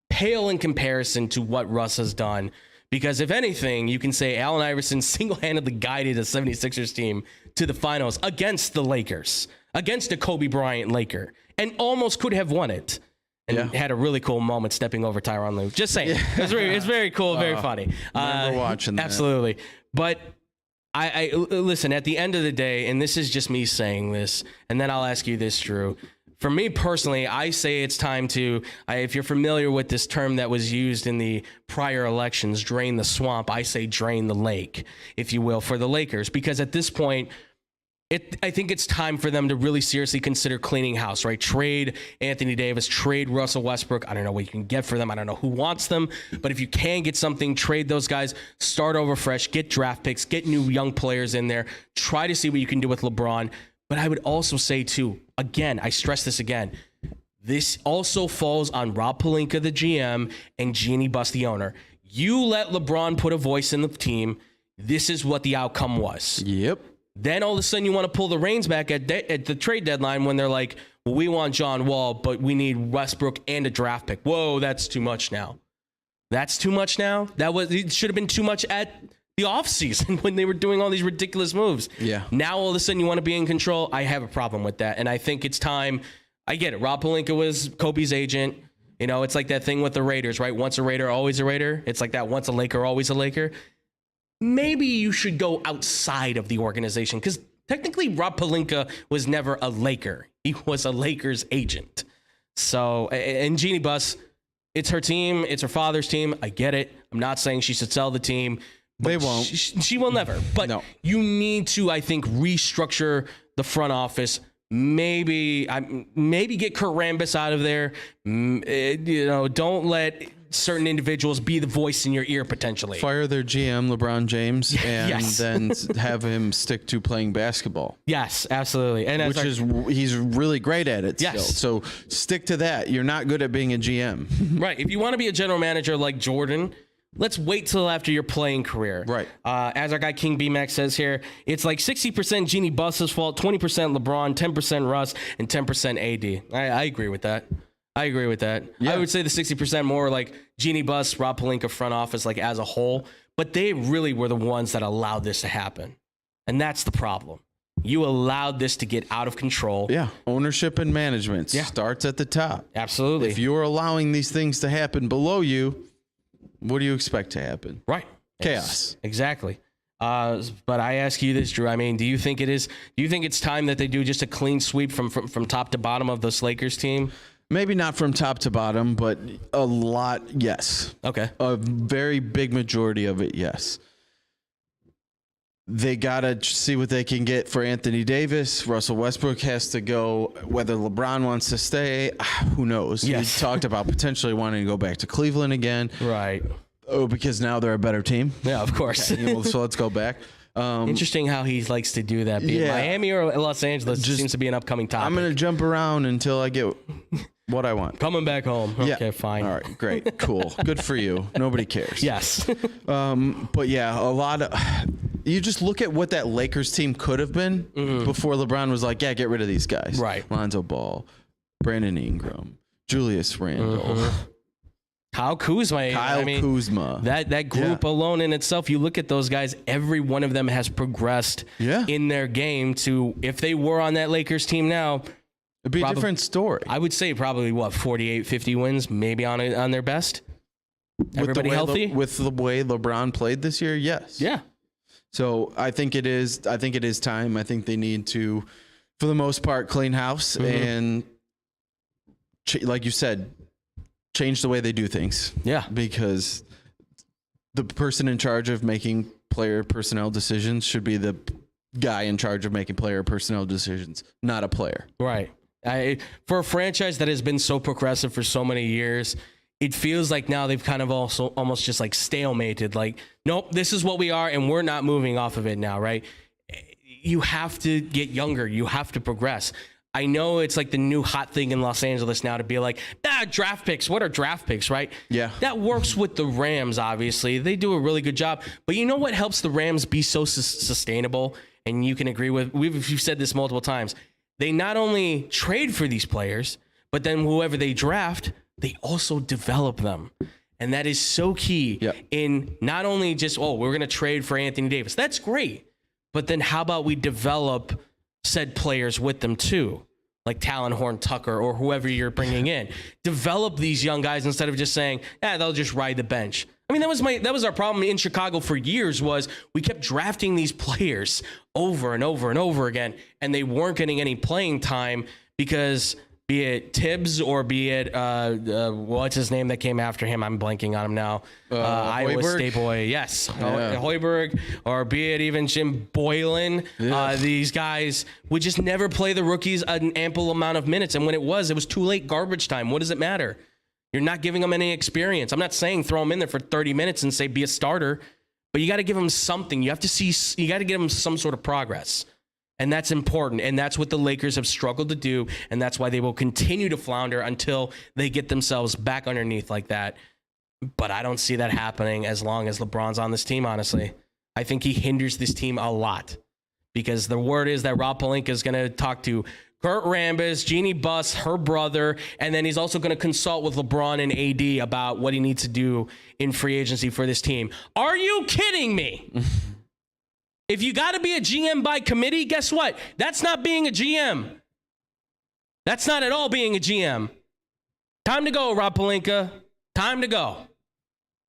pale in comparison to what Russ has done. Because if anything, you can say Allen Iverson single-handedly guided the 76ers team to the finals against the Lakers, against a Kobe Bryant Laker, and almost could have won it. And had a really cool moment stepping over Tyronn Lue. Just saying. Yeah. It's very cool, very funny. Remember watching that. Absolutely. But I listen, at the end of the day, and this is just me saying this, and then I'll ask you this, Drew. For me personally, I say it's time to, if you're familiar with this term that was used in the prior elections, drain the swamp, I say drain the lake, if you will, for the Lakers. Because at this point, I think it's time for them to really seriously consider cleaning house, right? Trade Anthony Davis, trade Russell Westbrook. I don't know what you can get for them. I don't know who wants them. But if you can get something, trade those guys, start over fresh, get draft picks, get new young players in there, try to see what you can do with LeBron. But I would also say, too, again, I stress this again, this also falls on Rob Pelinka, the GM, and Jeannie Buss, the owner. You let LeBron put a voice in the team. This is what the outcome was. Yep. Then all of a sudden you want to pull the reins back at the trade deadline when they're like, well, we want John Wall, but we need Westbrook and a draft pick. Whoa, that's too much now. That's too much now? It should have been too much at the offseason when they were doing all these ridiculous moves. Yeah. Now all of a sudden you want to be in control. I have a problem with that. And I think it's time. I get it. Rob Pelinka was Kobe's agent. You know, it's like that thing with the Raiders, right? Once a Raider, always a Raider. It's like that once a Laker, always a Laker. Maybe you should go outside of the organization because technically Rob Pelinka was never a Laker. He was a Lakers agent. So, and Jeannie Buss, it's her team. It's her father's team. I get it. I'm not saying she should sell the team. They won't. She will never. But no. You need to, I think, restructure the front office. Maybe get Kurt Rambis out of there. You know, don't let certain individuals be the voice in your ear potentially. Fire their GM, LeBron James, and then have him stick to playing basketball. Yes, absolutely. And he's really great at it. Yes. Still. So stick to that. You're not good at being a GM. Right. If you want to be a general manager like Jordan, let's wait till after your playing career. Right. As our guy King B-Max says here, it's like 60% Jeannie Buss's fault, 20% LeBron, 10% Russ, and 10% AD. I agree with that. Yeah. I would say the 60% more like Jeannie Buss, Rob Pelinka front office, like as a whole. But they really were the ones that allowed this to happen. And that's the problem. You allowed this to get out of control. Yeah. Ownership and management starts at the top. Absolutely. If you're allowing these things to happen below you, what do you expect to happen? Right. Chaos. Exactly. But I ask you this, Drew. I mean, do you think it's time that they do just a clean sweep from top to bottom of this Lakers team? Maybe not from top to bottom, but a lot, yes. Okay. A very big majority of it, yes. They got to see what they can get for Anthony Davis. Russell Westbrook has to go. Whether LeBron wants to stay, who knows? Yes. He talked about potentially wanting to go back to Cleveland again. Right. Oh, because now they're a better team. Yeah, of course. Okay, so let's go back. Interesting how he likes to do that. Be it Miami or Los Angeles seems to be an upcoming topic. I'm going to jump around until I get what I want. Coming back home. Okay, fine. All right, great, cool. Good for you. Nobody cares. Yes. But yeah, a lot of... You just look at what that Lakers team could have been before LeBron was like, yeah, get rid of these guys. Right. Lonzo Ball, Brandon Ingram, Julius Randle. Kyle Kuzma. Kuzma. That group alone in itself, you look at those guys, every one of them has progressed in their game to, if they were on that Lakers team now, it'd be a different story. I would say probably, 48, 50 wins, maybe on their best? Everybody healthy? With the way LeBron played this year, yes. Yeah. So I think it is time. I think they need to, for the most part, clean house and, like you said, change the way they do things. Yeah. Because the person in charge of making player personnel decisions should be the guy in charge of making player personnel decisions, not a player. Right. For a franchise that has been so progressive for so many years, it feels like now they've kind of also almost just like stalemated, like, nope, this is what we are, and we're not moving off of it now, right? You have to get younger. You have to progress. I know it's like the new hot thing in Los Angeles now to be like, draft picks. What are draft picks, right? Yeah. That works with the Rams, obviously. They do a really good job. But you know what helps the Rams be so sustainable? And you can agree with, we've said this multiple times. They not only trade for these players, but then whoever they draft, they also develop them. And that is so key in not only just, we're going to trade for Anthony Davis. That's great. But then how about we develop said players with them too? Like Talon Horn Tucker or whoever you're bringing in. Develop these young guys instead of just saying, they'll just ride the bench. I mean, that was our problem in Chicago for years, was we kept drafting these players over and over and over again, and they weren't getting any playing time because be it Tibbs or be it what's his name that came after him? I'm blanking on him now. Iowa Hoiberg? State boy, yes, Yeah. Hoiberg, or be it even Jim Boylan. Yeah. These guys would just never play the rookies an ample amount of minutes, and when it was too late, garbage time. What does it matter? You're not giving them any experience. I'm not saying throw them in there for 30 minutes and say be a starter, but you got to give them something. You got to give them some sort of progress. And that's important. And that's what the Lakers have struggled to do. And that's why they will continue to flounder until they get themselves back underneath like that. But I don't see that happening as long as LeBron's on this team, honestly. I think he hinders this team a lot because the word is that Rob Pelinka is going to talk to Kurt Rambis, Jeannie Buss, her brother, and then he's also going to consult with LeBron and AD about what he needs to do in free agency for this team. Are you kidding me? If you got to be a GM by committee, guess what? That's not being a GM. That's not at all being a GM. Time to go, Rob Pelinka. Time to go.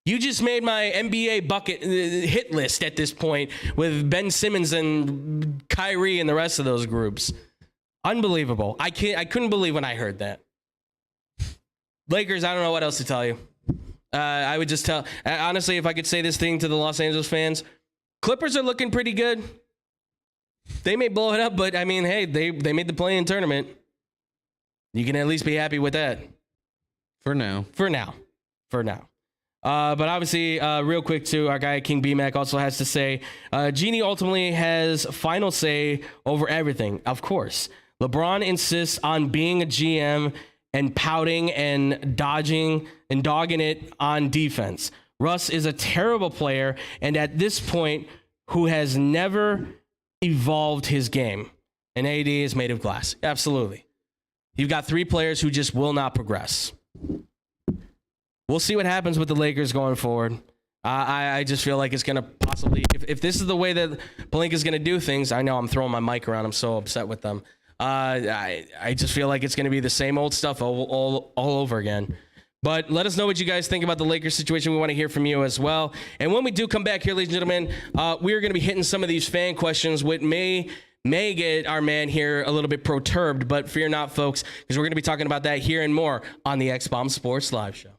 You just made my NBA bucket hit list at this point with Ben Simmons and Kyrie and the rest of those groups. Unbelievable. I couldn't believe when I heard that. Lakers, I don't know what else to tell you. I would just tell, honestly, if I could say this thing to the Los Angeles fans, Clippers are looking pretty good. They may blow it up, but I mean, hey, they made the play-in tournament. You can at least be happy with that. For now. But obviously, real quick too, our guy King B-Mac also has to say, Jeannie ultimately has final say over everything. Of course, LeBron insists on being a GM and pouting and dodging and dogging it on defense. Russ is a terrible player, and at this point, who has never evolved his game. And AD is made of glass. Absolutely. You've got three players who just will not progress. We'll see what happens with the Lakers going forward. I just feel like it's going to possibly, if this is the way that Pelinka is going to do things, I know I'm throwing my mic around. I'm so upset with them. I just feel like it's going to be the same old stuff all over again. But let us know what you guys think about the Lakers situation. We want to hear from you as well. And when we do come back here, ladies and gentlemen, we're going to be hitting some of these fan questions, which may get our man here a little bit perturbed, but fear not, folks, because we're going to be talking about that here and more on the X-Bomb Sports Live Show.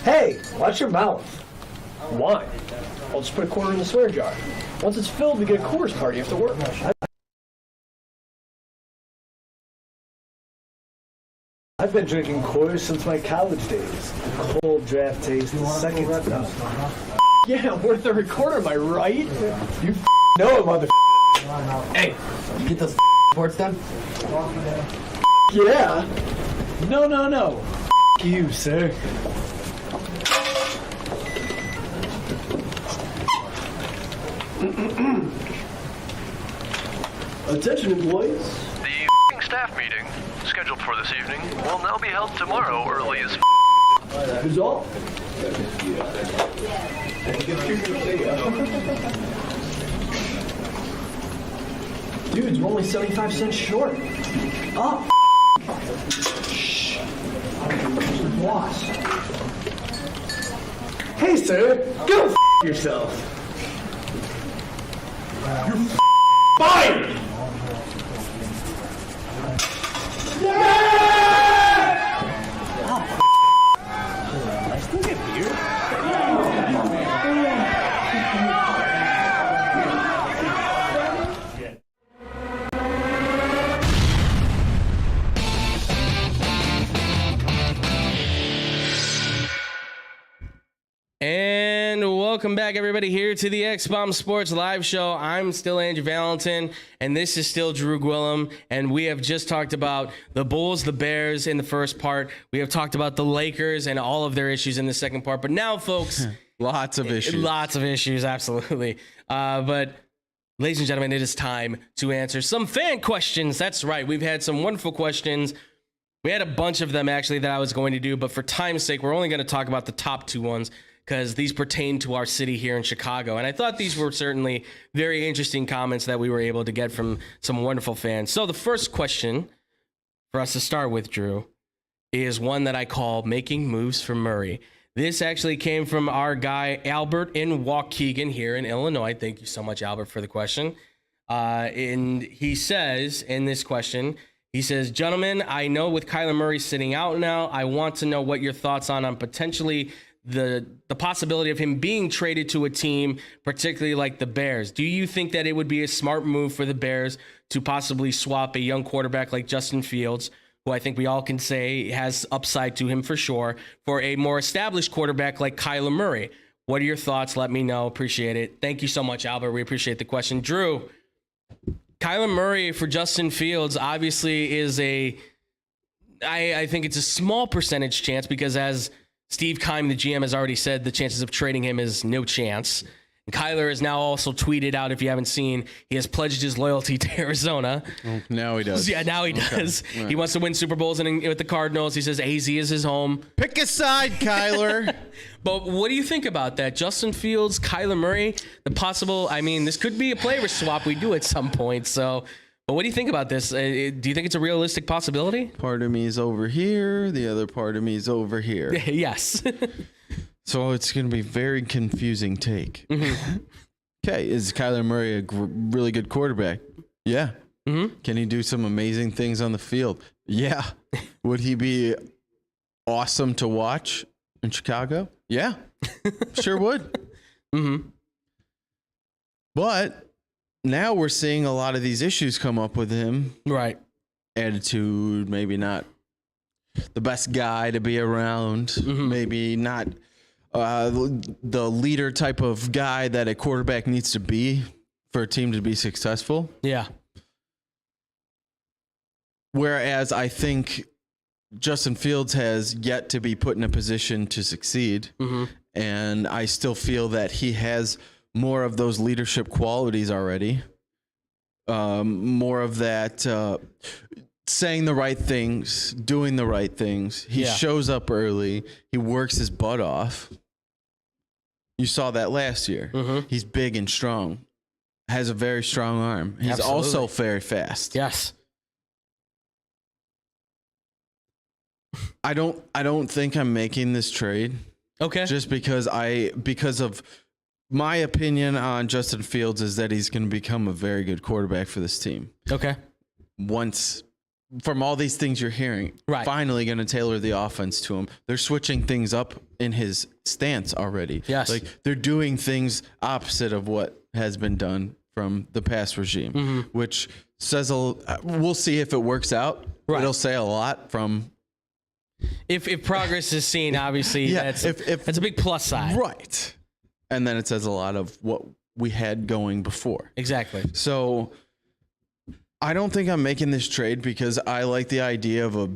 Hey, watch your mouth. Why? I'll just put a quarter in the swear jar. Once it's filled, we get a Coors party after work. I've been drinking Coors since my college days. The cold draft taste is second to none. Yeah, worth the recorder, am I right? You know it, mother. Hey, You get those sports done? yeah. No. You, sir. Attention, employees. The staff meeting, scheduled for this evening, will now be held tomorrow early as Who's all? Dudes, we're only 75 cents short. Oh, shh. Boss. Hey, sir, go yourself. You're fired! I still get beer? And welcome back, everybody, here to the X-Bomb Sports Live Show. I'm still Andrew Valentin, and this is still Drew Gwillem. And we have just talked about the Bulls, the Bears in the first part. We have talked about the Lakers and all of their issues in the second part. But now, folks, Lots of issues. Lots of issues, absolutely. But ladies and gentlemen, it is time to answer some fan questions. That's right. We've had some wonderful questions. We had a bunch of them, actually, that I was going to do. But for time's sake, we're only going to talk about the top two ones, because these pertain to our city here in Chicago. And I thought these were certainly very interesting comments that we were able to get from some wonderful fans. So the first question for us to start with, Drew, is one that I call Making Moves for Murray. This actually came from our guy, Albert in Waukegan here in Illinois. Thank you so much, Albert, for the question. And he says in this question, he says, gentlemen, I know with Kyler Murray sitting out now, I want to know what your thoughts on potentially the possibility of him being traded to a team, particularly like the Bears. Do you think that it would be a smart move for the Bears to possibly swap a young quarterback like Justin Fields, who I think we all can say has upside to him for sure, for a more established quarterback like Kyler Murray? What are your thoughts? Let me know. Appreciate it. Thank you so much, Albert. We appreciate the question. Drew, Kyler Murray for Justin Fields obviously is I think it's a small percentage chance, because as Steve Keim, the GM, has already said, the chances of trading him is no chance. And Kyler has now also tweeted out, if you haven't seen, he has pledged his loyalty to Arizona. Oh, now he does. Yeah, now he does. Right. He wants to win Super Bowls, and with the Cardinals, he says AZ is his home. Pick a side, Kyler. But what do you think about that? Justin Fields, Kyler Murray, the possible, this could be a player swap we do at some point. So, but what do you think about this? Do you think it's a realistic possibility? Part of me is over here. The other part of me is over here. Yes. So it's going to be a very confusing take. Mm-hmm. Okay, is Kyler Murray a really good quarterback? Yeah. Mm-hmm. Can he do some amazing things on the field? Yeah. Would he be awesome to watch in Chicago? Yeah. Sure would. Mm-hmm. But now we're seeing a lot of these issues come up with him. Right. Attitude, maybe not the best guy to be around. Mm-hmm. Maybe not the leader type of guy that a quarterback needs to be for a team to be successful. Yeah. Whereas I think Justin Fields has yet to be put in a position to succeed. Mm-hmm. And I still feel that he has more of those leadership qualities already. More of that saying the right things, doing the right things. He shows up early. He works his butt off. You saw that last year. Mm-hmm. He's big and strong. Has a very strong arm. He's also very fast. Yes. I don't think I'm making this trade. Okay. Just because of my opinion on Justin Fields is that he's going to become a very good quarterback for this team. Okay. Once, from all these things you're hearing, right, finally going to tailor the offense to him. They're switching things up in his stance already. Yes. Like they're doing things opposite of what has been done from the past regime, which says we'll see if it works out. Right. It'll say a lot from. If progress is seen, obviously, that's a big plus side. Right. And then it says a lot of what we had going before. Exactly. So I don't think I'm making this trade because I like the idea of a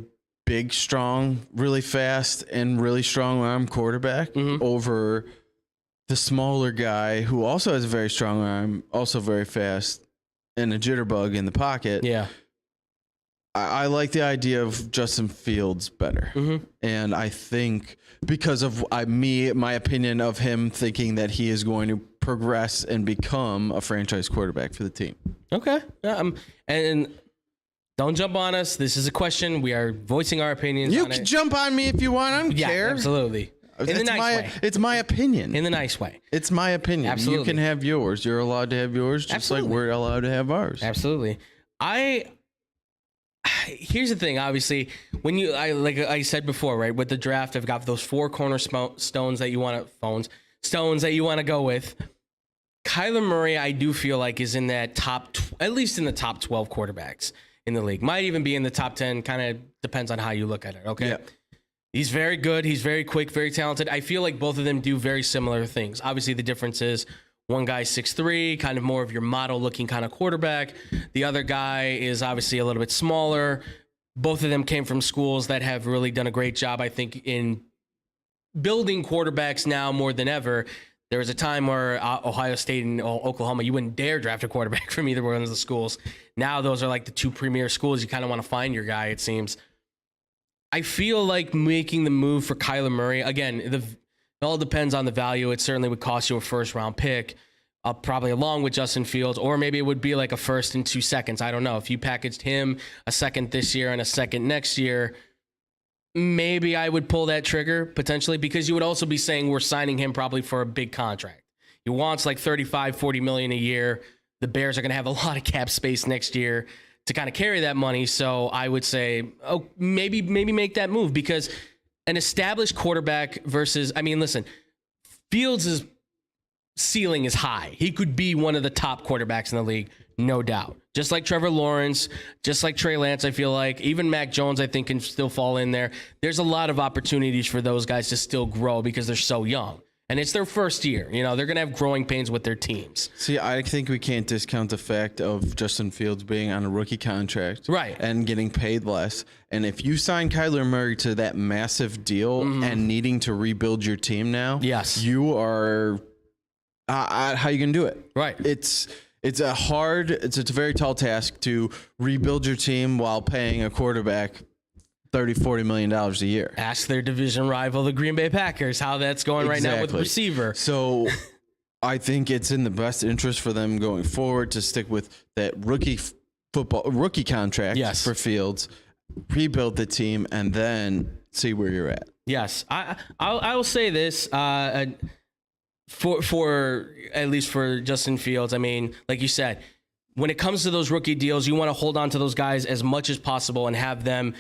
big, strong, really fast, and really strong arm quarterback over the smaller guy who also has a very strong arm, also very fast, and a jitterbug in the pocket. Yeah. I like the idea of Justin Fields better. And I think because of my opinion of him thinking that he is going to progress and become a franchise quarterback for the team. Okay. And don't jump on us. This is a question. We are voicing our opinions You on can it. jump on me if you want. I don't care. Absolutely. In the nice way. It's my opinion. In the nice way. It's my opinion. Absolutely. You can have yours. You're allowed to have yours just like we're allowed to have ours. Absolutely. Here's the thing, obviously, like I said before, right, with the draft, I've got those four stones that you want to go with. Kyler Murray, I do feel like is in that top, at least in the top 12 quarterbacks in the league. Might even be in the top 10, kind of depends on how you look at it, okay? Yeah. He's very good. He's very quick, very talented. I feel like both of them do very similar things. Obviously, the difference is one guy's 6'3", kind of more of your model-looking kind of quarterback. The other guy is obviously a little bit smaller. Both of them came from schools that have really done a great job, I think, in building quarterbacks now more than ever. There was a time where Ohio State and Oklahoma, you wouldn't dare draft a quarterback from either one of the schools. Now those are like the two premier schools. You kind of want to find your guy, it seems. I feel like making the move for Kyler Murray, again, it all depends on the value. It certainly would cost you a first-round pick, probably along with Justin Fields, or maybe it would be like a first and 2 seconds. I don't know. If you packaged him a second this year and a second next year, maybe I would pull that trigger potentially, because you would also be saying we're signing him probably for a big contract. He wants like $35, $40 million a year. the Bears are going to have a lot of cap space next year to kind of carry that money. So I would say, maybe make that move, because an established quarterback versus, I mean, listen, Fields' ceiling is high. He could be one of the top quarterbacks in the league, no doubt. Just like Trevor Lawrence, just like Trey Lance, I feel like. Even Mac Jones, I think, can still fall in there. There's a lot of opportunities for those guys to still grow because they're so young. And it's their first year. You know, they're going to have growing pains with their teams. See, I think we can't discount the fact of Justin Fields being on a rookie contract. Right. And getting paid less. And if you sign Kyler Murray to that massive deal and needing to rebuild your team now, yes, you are... how you going to do it? Right. It's a very tall task to rebuild your team while paying a quarterback $30-40 million a year. Ask their division rival, the Green Bay Packers, how that's going right now with receiver. So I think it's in the best interest for them going forward to stick with that rookie contract for Fields, rebuild the team, and then see where you're at. Yes, I will say this for at least for Justin Fields. I mean, like you said, when it comes to those rookie deals, you want to hold on to those guys as much as possible and have them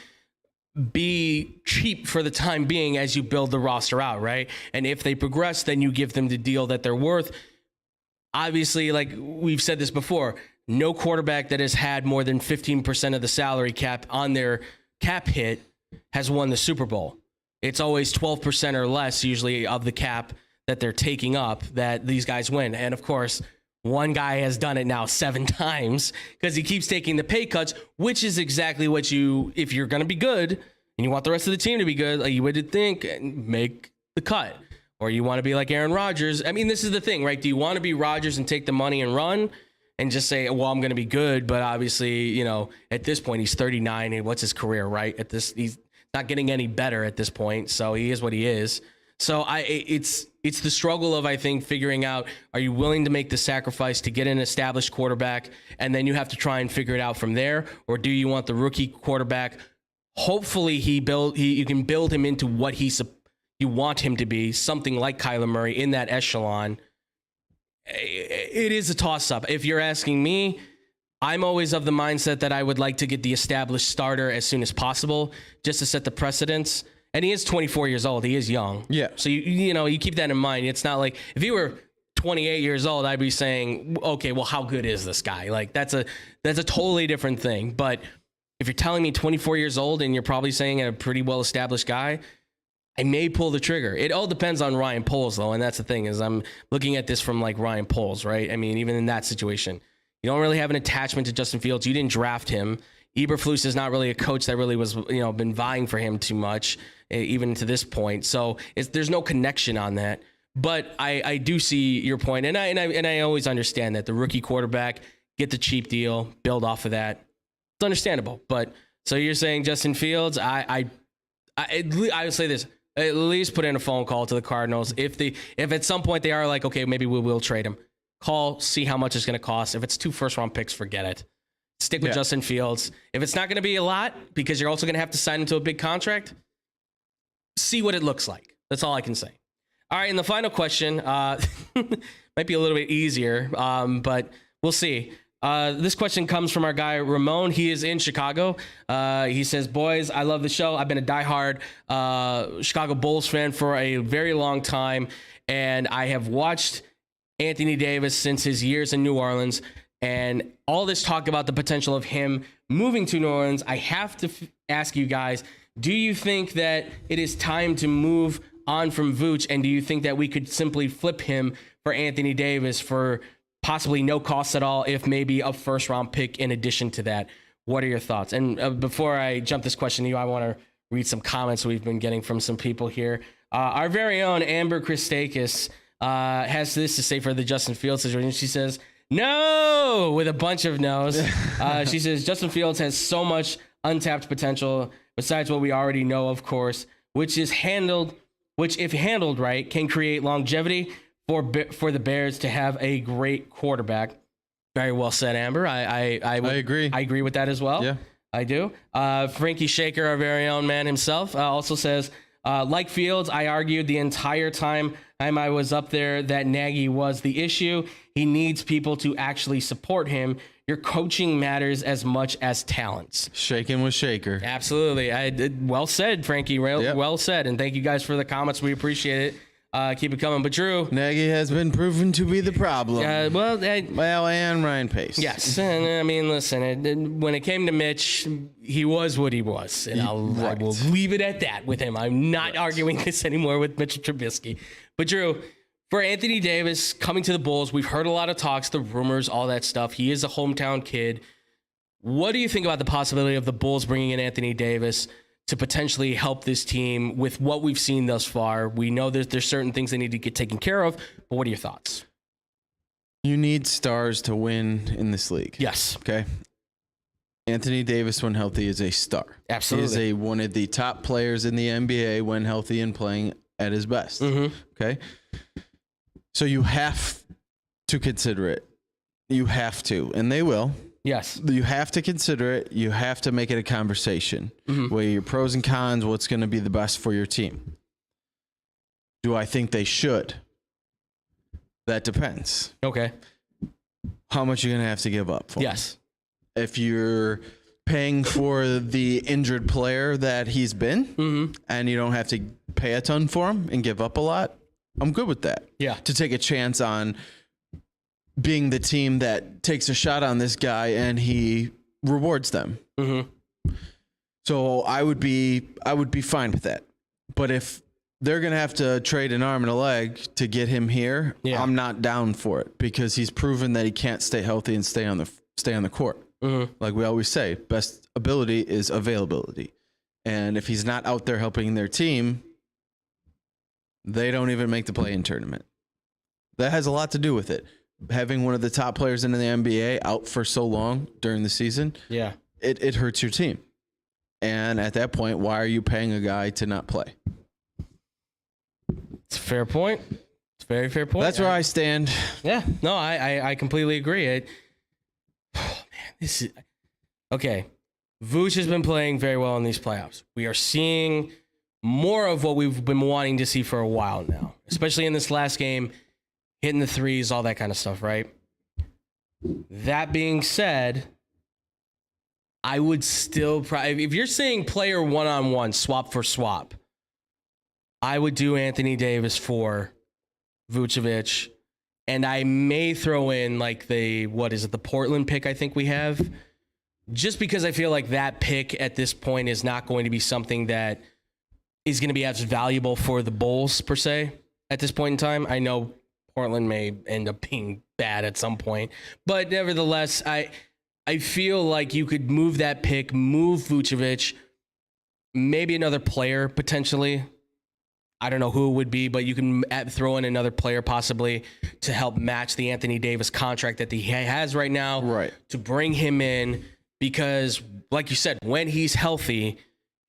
be cheap for the time being as you build the roster out, right? And if they progress, then you give them the deal that they're worth. Obviously, like we've said this before, no quarterback that has had more than 15% of the salary cap on their cap hit has won the Super Bowl. It's always 12% or less usually of the cap that they're taking up that these guys win. And of course, one guy has done it now 7 times because he keeps taking the pay cuts, which is exactly what if you're going to be good and you want the rest of the team to be good, like you would think, make the cut. Or you want to be like Aaron Rodgers. I mean, this is the thing, right? Do you want to be Rodgers and take the money and run and just say, well, I'm going to be good, but obviously, you know, at this point, he's 39 and what's his career, right? He's not getting any better at this point, so he is what he is. So it's the struggle of, I think, figuring out, are you willing to make the sacrifice to get an established quarterback and then you have to try and figure it out from there? Or do you want the rookie quarterback? Hopefully you can build him into what you want him to be, something like Kyler Murray in that echelon. It is a toss-up. If you're asking me, I'm always of the mindset that I would like to get the established starter as soon as possible just to set the precedence. And he is 24 years old. He is young. Yeah. So, you keep that in mind. It's not like if he were 28 years old, I'd be saying, okay, well, how good is this guy? Like that's a totally different thing. But if you're telling me 24 years old and you're probably saying a pretty well-established guy, I may pull the trigger. It all depends on Ryan Poles, though. And that's the thing is I'm looking at this from like Ryan Poles, right? I mean, even in that situation, you don't really have an attachment to Justin Fields. You didn't draft him. Eberflus is not really a coach that really was, been vying for him too much, even to this point. So there's no connection on that. But I do see your point, and I always understand that the rookie quarterback, get the cheap deal, build off of that. It's understandable. But so you're saying Justin Fields? I would say this: at least put in a phone call to the Cardinals. If at some point they are like, okay, maybe we will trade him. Call, see how much it's going to cost. If it's 2 first-round picks, forget it. Stick with Justin Fields. If it's not going to be a lot, because you're also going to have to sign him to a big contract, see what it looks like. That's all I can say. All right, and the final question might be a little bit easier, but we'll see. This question comes from our guy, Ramon. He is in Chicago. He says, boys, I love the show. I've been a diehard Chicago Bulls fan for a very long time, and I have watched Anthony Davis since his years in New Orleans. And all this talk about the potential of him moving to New Orleans, I have to ask you guys, do you think that it is time to move on from Vooch? And do you think that we could simply flip him for Anthony Davis for possibly no cost at all, if maybe a first-round pick in addition to that? What are your thoughts? And before I jump this question to you, I want to read some comments we've been getting from some people here. Our very own Amber Christakis has this to say for the Justin Fields situation. She says, no, with a bunch of no's. She says, Justin Fields has so much untapped potential besides what we already know, of course, which if handled right, can create longevity for the Bears to have a great quarterback. Very well said, Amber. I agree. I agree with that as well. Yeah, I do. Frankie Shaker, our very own man himself, also says, Like Fields, I argued the entire time I was up there that Nagy was the issue. He needs people to actually support him. Your coaching matters as much as talents. Shaking with Shaker. Absolutely. Well said, Frankie. Well said. And thank you guys for the comments. We appreciate it. Keep it coming. But Drew, Nagy has been proven to be the problem. and Ryan Pace. yes. And I mean, listen, when it came to Mitch, he was what he was. And I will leave it at that with him. I'm not arguing this anymore with Mitchell Trubisky. But Drew, for Anthony Davis coming to the Bulls, we've heard a lot of talks, the rumors, all that stuff. He is a hometown kid. What do you think about the possibility of the Bulls bringing in Anthony Davis to potentially help this team with what we've seen thus far? We know that there's certain things they need to get taken care of, but what are your thoughts? You need stars to win in this league. Yes. Okay. Anthony Davis, when healthy, is a star. Absolutely. He is one of the top players in the NBA when healthy and playing at his best. Mm-hmm. Okay. So you have to consider it. You have to, and they will. Yes. You have to consider it. You have to make it a conversation. Mm-hmm. Weigh your pros and cons, what's going to be the best for your team. Do I think they should? That depends. Okay. How much you're going to have to give up for? Yes. If you're paying for the injured player that he's been, Mm-hmm. and you don't have to pay a ton for him and give up a lot, I'm good with that. Yeah. To take a chance on being the team that takes a shot on this guy and he rewards them. Mm-hmm. So I would be fine with that. But if they're going to have to trade an arm and a leg to get him here, Yeah. I'm not down for it because he's proven that he can't stay healthy and stay on the court. Mm-hmm. Like we always say, best ability is availability. And if he's not out there helping their team, they don't even make the play-in tournament. That has a lot to do with it. Having one of the top players in the NBA out for so long during the season, Yeah. it hurts your team. And at that point, why are you paying a guy to not play? It's a fair point. It's a very fair point. That's where I stand. Yeah. No, I completely agree. This is okay. Vooch has been playing very well in these playoffs. We are seeing more of what we've been wanting to see for a while now, especially in this last game, hitting the threes, all that kind of stuff, right? That being said, I would still if you're saying player one-on-one, swap for swap, I would do Anthony Davis for Vucevic, and I may throw in like the Portland pick I think we have, just because I feel like that pick at this point is not going to be something that is going to be as valuable for the Bulls per se at this point in time. I know Portland may end up being bad at some point, but nevertheless, I feel like you could move that pick, move Vucevic, maybe another player potentially. I don't know who it would be, but you can throw in another player possibly to help match the Anthony Davis contract that he has right now, Right. to bring him in, because like you said, when he's healthy,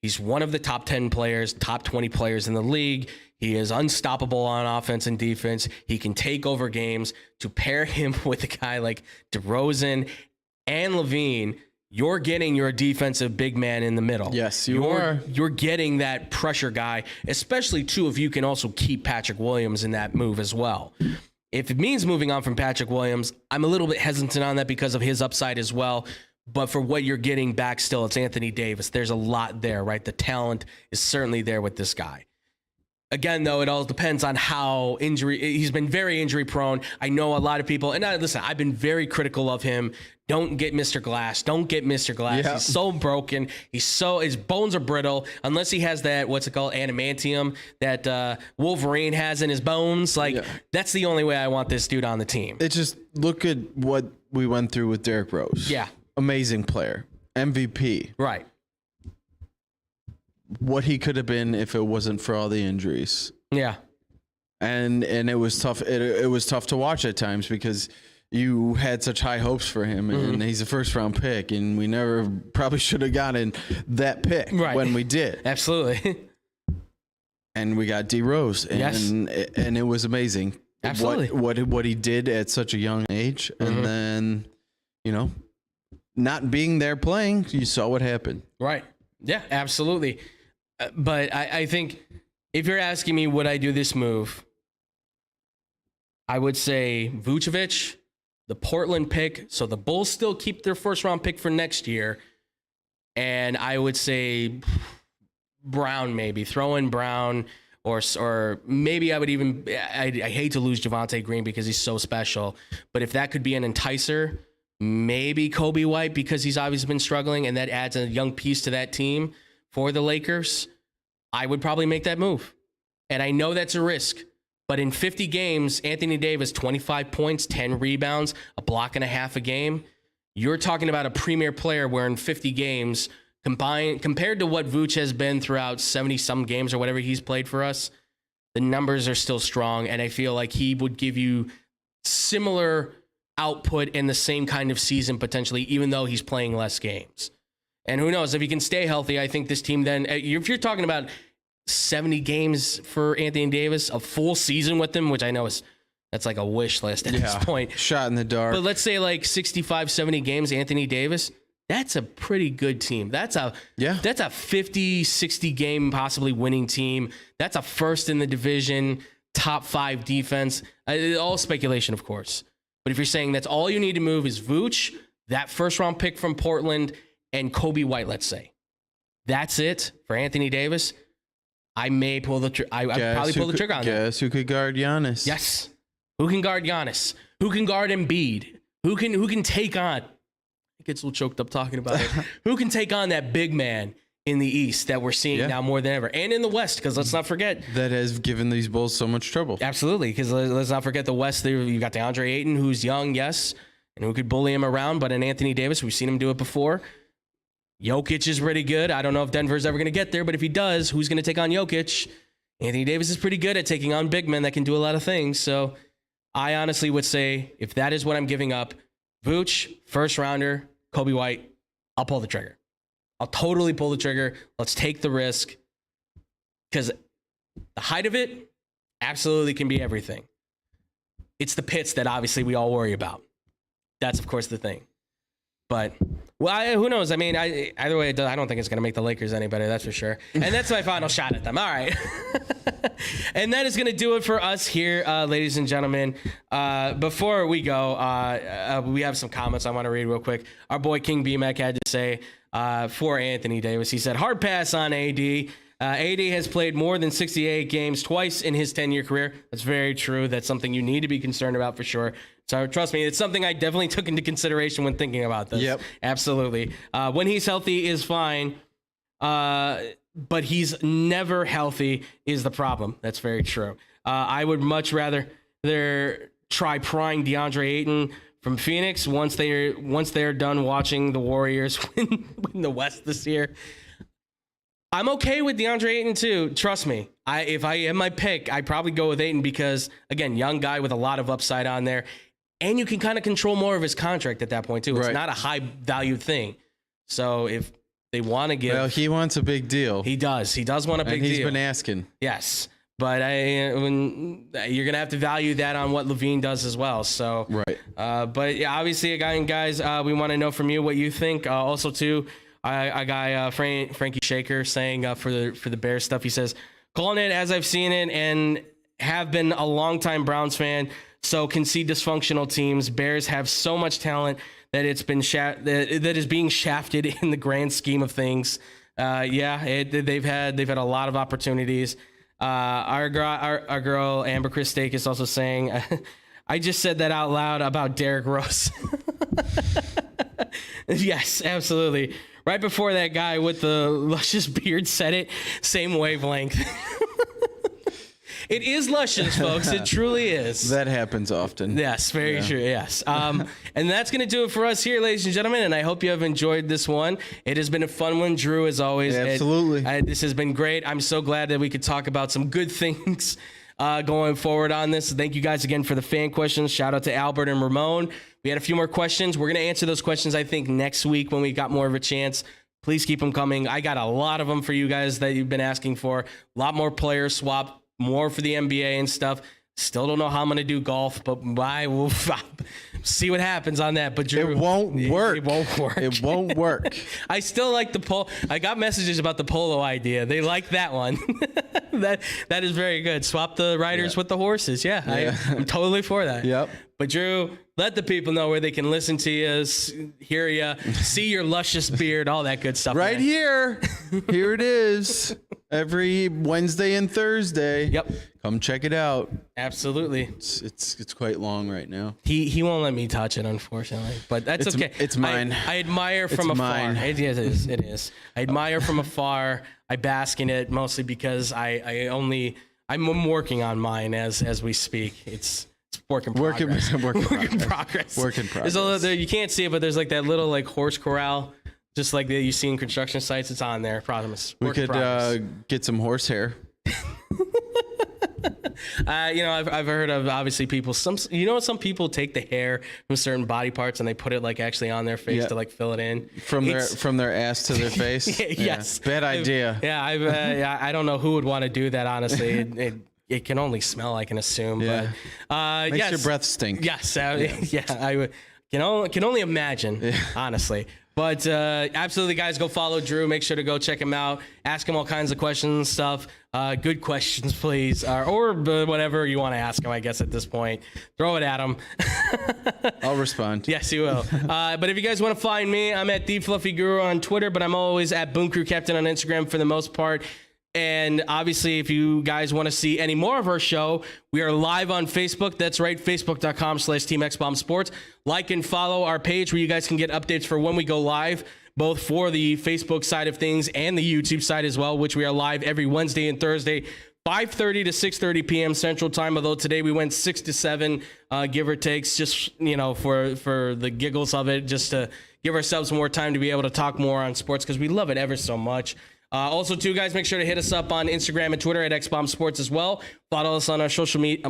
he's one of the top 10 players, top 20 players in the league. He is unstoppable on offense and defense. He can take over games. To pair him with a guy like DeRozan and Levine, you're getting your defensive big man in the middle. Yes, you are. You're getting that pressure guy, especially too if you can also keep Patrick Williams in that move as well. If it means moving on from Patrick Williams, I'm a little bit hesitant on that because of his upside as well. But for what you're getting back still, it's Anthony Davis. There's a lot there, right? The talent is certainly there with this guy. Again, though, it all depends on how he's been very injury prone. I know a lot of people, and listen, I've been very critical of him. Don't get Mr. Glass. Don't get Mr. Glass. Yeah. He's so broken. His bones are brittle unless he has that, what's it called? Adamantium that Wolverine has in his bones. That's the only way I want this dude on the team. It just look at what we went through with Derrick Rose. Yeah. Amazing player. MVP. Right. What he could have been if it wasn't for all the injuries. Yeah. And it was tough. It was tough to watch at times because you had such high hopes for him, and he's a first round pick, and we never probably should have gotten that pick when we did. Absolutely. And we got D Rose, and it was amazing. Absolutely. What he did at such a young age, and then not being there playing, you saw what happened. Right. Yeah, absolutely. But I think if you're asking me, would I do this move? I would say Vucevic, the Portland pick. So the Bulls still keep their first round pick for next year. And I would say Brown, maybe throw in Brown, or maybe I would even, I hate to lose Javonte Green because he's so special, but if that could be an enticer, maybe Kobe White, because he's obviously been struggling and that adds a young piece to that team for the Lakers, I would probably make that move. And I know that's a risk, but in 50 games, Anthony Davis, 25 points, 10 rebounds, a block and a half a game. You're talking about a premier player where in 50 games, compared to what Vooch has been throughout 70-some games or whatever he's played for us, the numbers are still strong, and I feel like he would give you similar output in the same kind of season potentially, even though he's playing less games. And who knows, if he can stay healthy, I think this team then, if you're talking about 70 games for Anthony Davis, a full season with him, which I know that's like a wish list at this point. Shot in the dark. But let's say like 65, 70 games, Anthony Davis, that's a pretty good team. That's a 50, 60 game possibly winning team. That's a first in the division, top 5 defense. All speculation, of course. But if you're saying that's all you need to move is Vooch, that first round pick from Portland, and Kobe White, let's say. That's it for Anthony Davis. I may pull the trigger. I'd probably pull the trigger on that. Guess who could guard Giannis? Yes. Who can guard Giannis? Who can guard Embiid? Who can take on? It gets a little choked up talking about it. Who can take on that big man in the East that we're seeing now more than ever, and in the West? Because let's not forget that has given these Bulls so much trouble. Absolutely, because let's not forget the West. You got DeAndre Ayton, who's young, yes, and who could bully him around. But in Anthony Davis, we've seen him do it before. Jokic is pretty good. I don't know if Denver's ever going to get there, but if he does, who's going to take on Jokic? Anthony Davis is pretty good at taking on big men that can do a lot of things. So I honestly would say if that is what I'm giving up, Vooch, first rounder, Kobe White, I'll pull the trigger. I'll totally pull the trigger. Let's take the risk, because the height of it absolutely can be everything. It's the pits that obviously we all worry about. That's, of course, the thing. But, well, who knows? I mean, either way, I don't think it's going to make the Lakers any better, that's for sure. And that's my final shot at them. All right. And that is going to do it for us here, ladies and gentlemen. Before we go, we have some comments I want to read real quick. Our boy King BMAC had to say for Anthony Davis, he said, hard pass on AD. AD has played more than 68 games twice in his 10-year career. That's very true. That's something you need to be concerned about for sure. So trust me, it's something I definitely took into consideration when thinking about this. Yep. Absolutely. When he's healthy is fine, but he's never healthy is the problem. That's very true. I would much rather try prying DeAndre Ayton from Phoenix once they're done watching the Warriors win the West this year. I'm okay with DeAndre Ayton too. Trust me. If I am my pick, I'd probably go with Ayton because, again, young guy with a lot of upside on there. And you can kind of control more of his contract at that point too. It's not a high value thing. So if they want to give... Well, he wants a big deal. He does. He does want a big deal. And he's been asking. Yes. But when you're going to have to value that on what Levine does as well. So, but yeah, obviously, guys, we want to know from you what you think. Also, too, a guy, Frankie Shaker, saying for the Bears stuff, he says, calling it as I've seen it and have been a longtime Browns fan, so can see dysfunctional teams. Bears have so much talent that it's been that is being shafted in the grand scheme of things. They've had a lot of opportunities. Our girl Amber Chris Stake is also saying, I just said that out loud about Derrick Rose. Yes, absolutely. Right before that guy with the luscious beard said it, same wavelength. It is luscious, folks. It truly is. That happens often. Yes, very true. Yes. And that's going to do it for us here, ladies and gentlemen. And I hope you have enjoyed this one. It has been a fun one, Drew, as always. Absolutely. This has been great. I'm so glad that we could talk about some good things going forward on this. Thank you guys again for the fan questions. Shout out to Albert and Ramon. We had a few more questions. We're going to answer those questions, I think, next week when we got more of a chance. Please keep them coming. I got a lot of them for you guys that you've been asking for. A lot more player swap, more for the NBA and stuff. Still don't know how I'm going to do golf, but I will see what happens on that. But Drew, It won't work. It won't work. It won't work. I still like the pole. I got messages about the polo idea. They like that one. that is very good. Swap the riders with the horses. Yeah. I'm totally for that. Yep. But Drew, let the people know where they can listen to you, hear you, see your luscious beard, all that good stuff. Right here. Here it is. Every Wednesday and Thursday. Yep. Come check it out. Absolutely. It's quite long right now. He won't let me touch it, unfortunately, but that's okay. It's mine. I admire from afar. Mine. It is. I admire from afar. I bask in it mostly because I'm working on mine as we speak. It's work in progress. Work in progress. Work in progress. You can't see it, but there's like that little like horse corral, just like that you see in construction sites. It's on there. Promise. We could get some horsehair. I've heard of obviously people. Some people take the hair from certain body parts and they put it like actually on their face to like fill it in from their ass to their face. Yes, bad idea. I don't know who would want to do that. Honestly, it can only smell, I can assume. Yeah. But Makes your breath stink. Yes. I can only imagine. Honestly. But absolutely, guys, go follow Drew. Make sure to go check him out. Ask him all kinds of questions and stuff. Good questions, please. Or whatever you want to ask him, I guess, at this point. Throw it at him. I'll respond. Yes, you will. But if you guys want to find me, I'm at TheFluffyGuru on Twitter, but I'm always at Boom Crew Captain on Instagram for the most part. And obviously, if you guys want to see any more of our show, we are live on Facebook. That's right, facebook.com/TeamXBombSports. Like and follow our page where you guys can get updates for when we go live, both for the Facebook side of things and the YouTube side as well, which we are live every Wednesday and Thursday, 5:30 to 6:30 p.m. Central Time. Although today we went 6 to 7, give or takes, just for the giggles of it, just to give ourselves more time to be able to talk more on sports because we love it ever so much. Also, too, guys, make sure to hit us up on Instagram and Twitter at XBombSports as well. Follow us on our social media.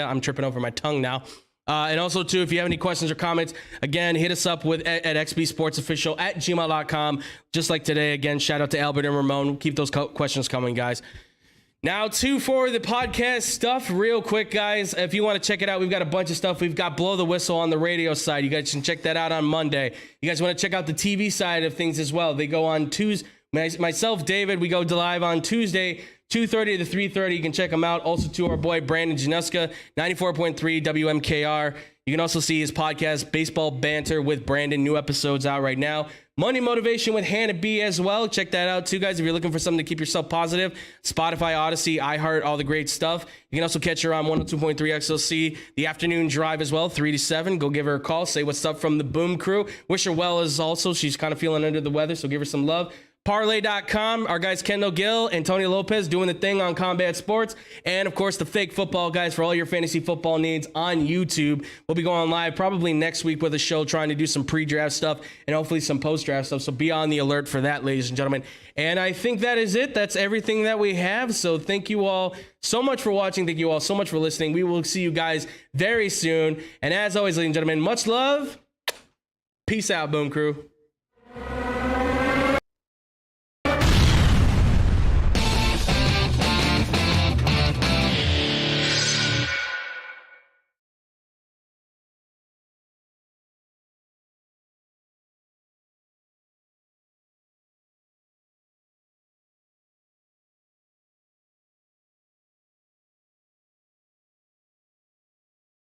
I'm tripping over my tongue now. And also, too, if you have any questions or comments, again, hit us up at xbsportsofficial@gmail.com. Just like today, again, shout out to Albert and Ramon. Keep those questions coming, guys. Now, for the podcast stuff, real quick, guys. If you want to check it out, we've got a bunch of stuff. We've got Blow the Whistle on the radio side. You guys can check that out on Monday. You guys want to check out the TV side of things as well. They go on Tuesday. Myself, David, we go live on Tuesday, 2:30 to 3:30. You can check them out. Also, to our boy, Brandon Januska, 94.3 WMKR. You can also see his podcast, Baseball Banter with Brandon. New episodes out right now. Money Motivation with Hannah B as well. Check that out too, guys. If you're looking for something to keep yourself positive, Spotify, Odyssey, iHeart, all the great stuff. You can also catch her on 102.3 XLC, the afternoon drive as well, 3 to 7. Go give her a call. Say what's up from the Boom Crew. Wish her well as also. She's kind of feeling under the weather, so give her some love. Parlay.com, our guys Kendall Gill and Tony Lopez doing the thing on Combat Sports. And, of course, the Fake Football guys for all your fantasy football needs on YouTube. We'll be going live probably next week with a show trying to do some pre-draft stuff and hopefully some post-draft stuff. So be on the alert for that, ladies and gentlemen. And I think that is it. That's everything that we have. So thank you all so much for watching. Thank you all so much for listening. We will see you guys very soon. And as always, ladies and gentlemen, much love. Peace out, Boom Crew.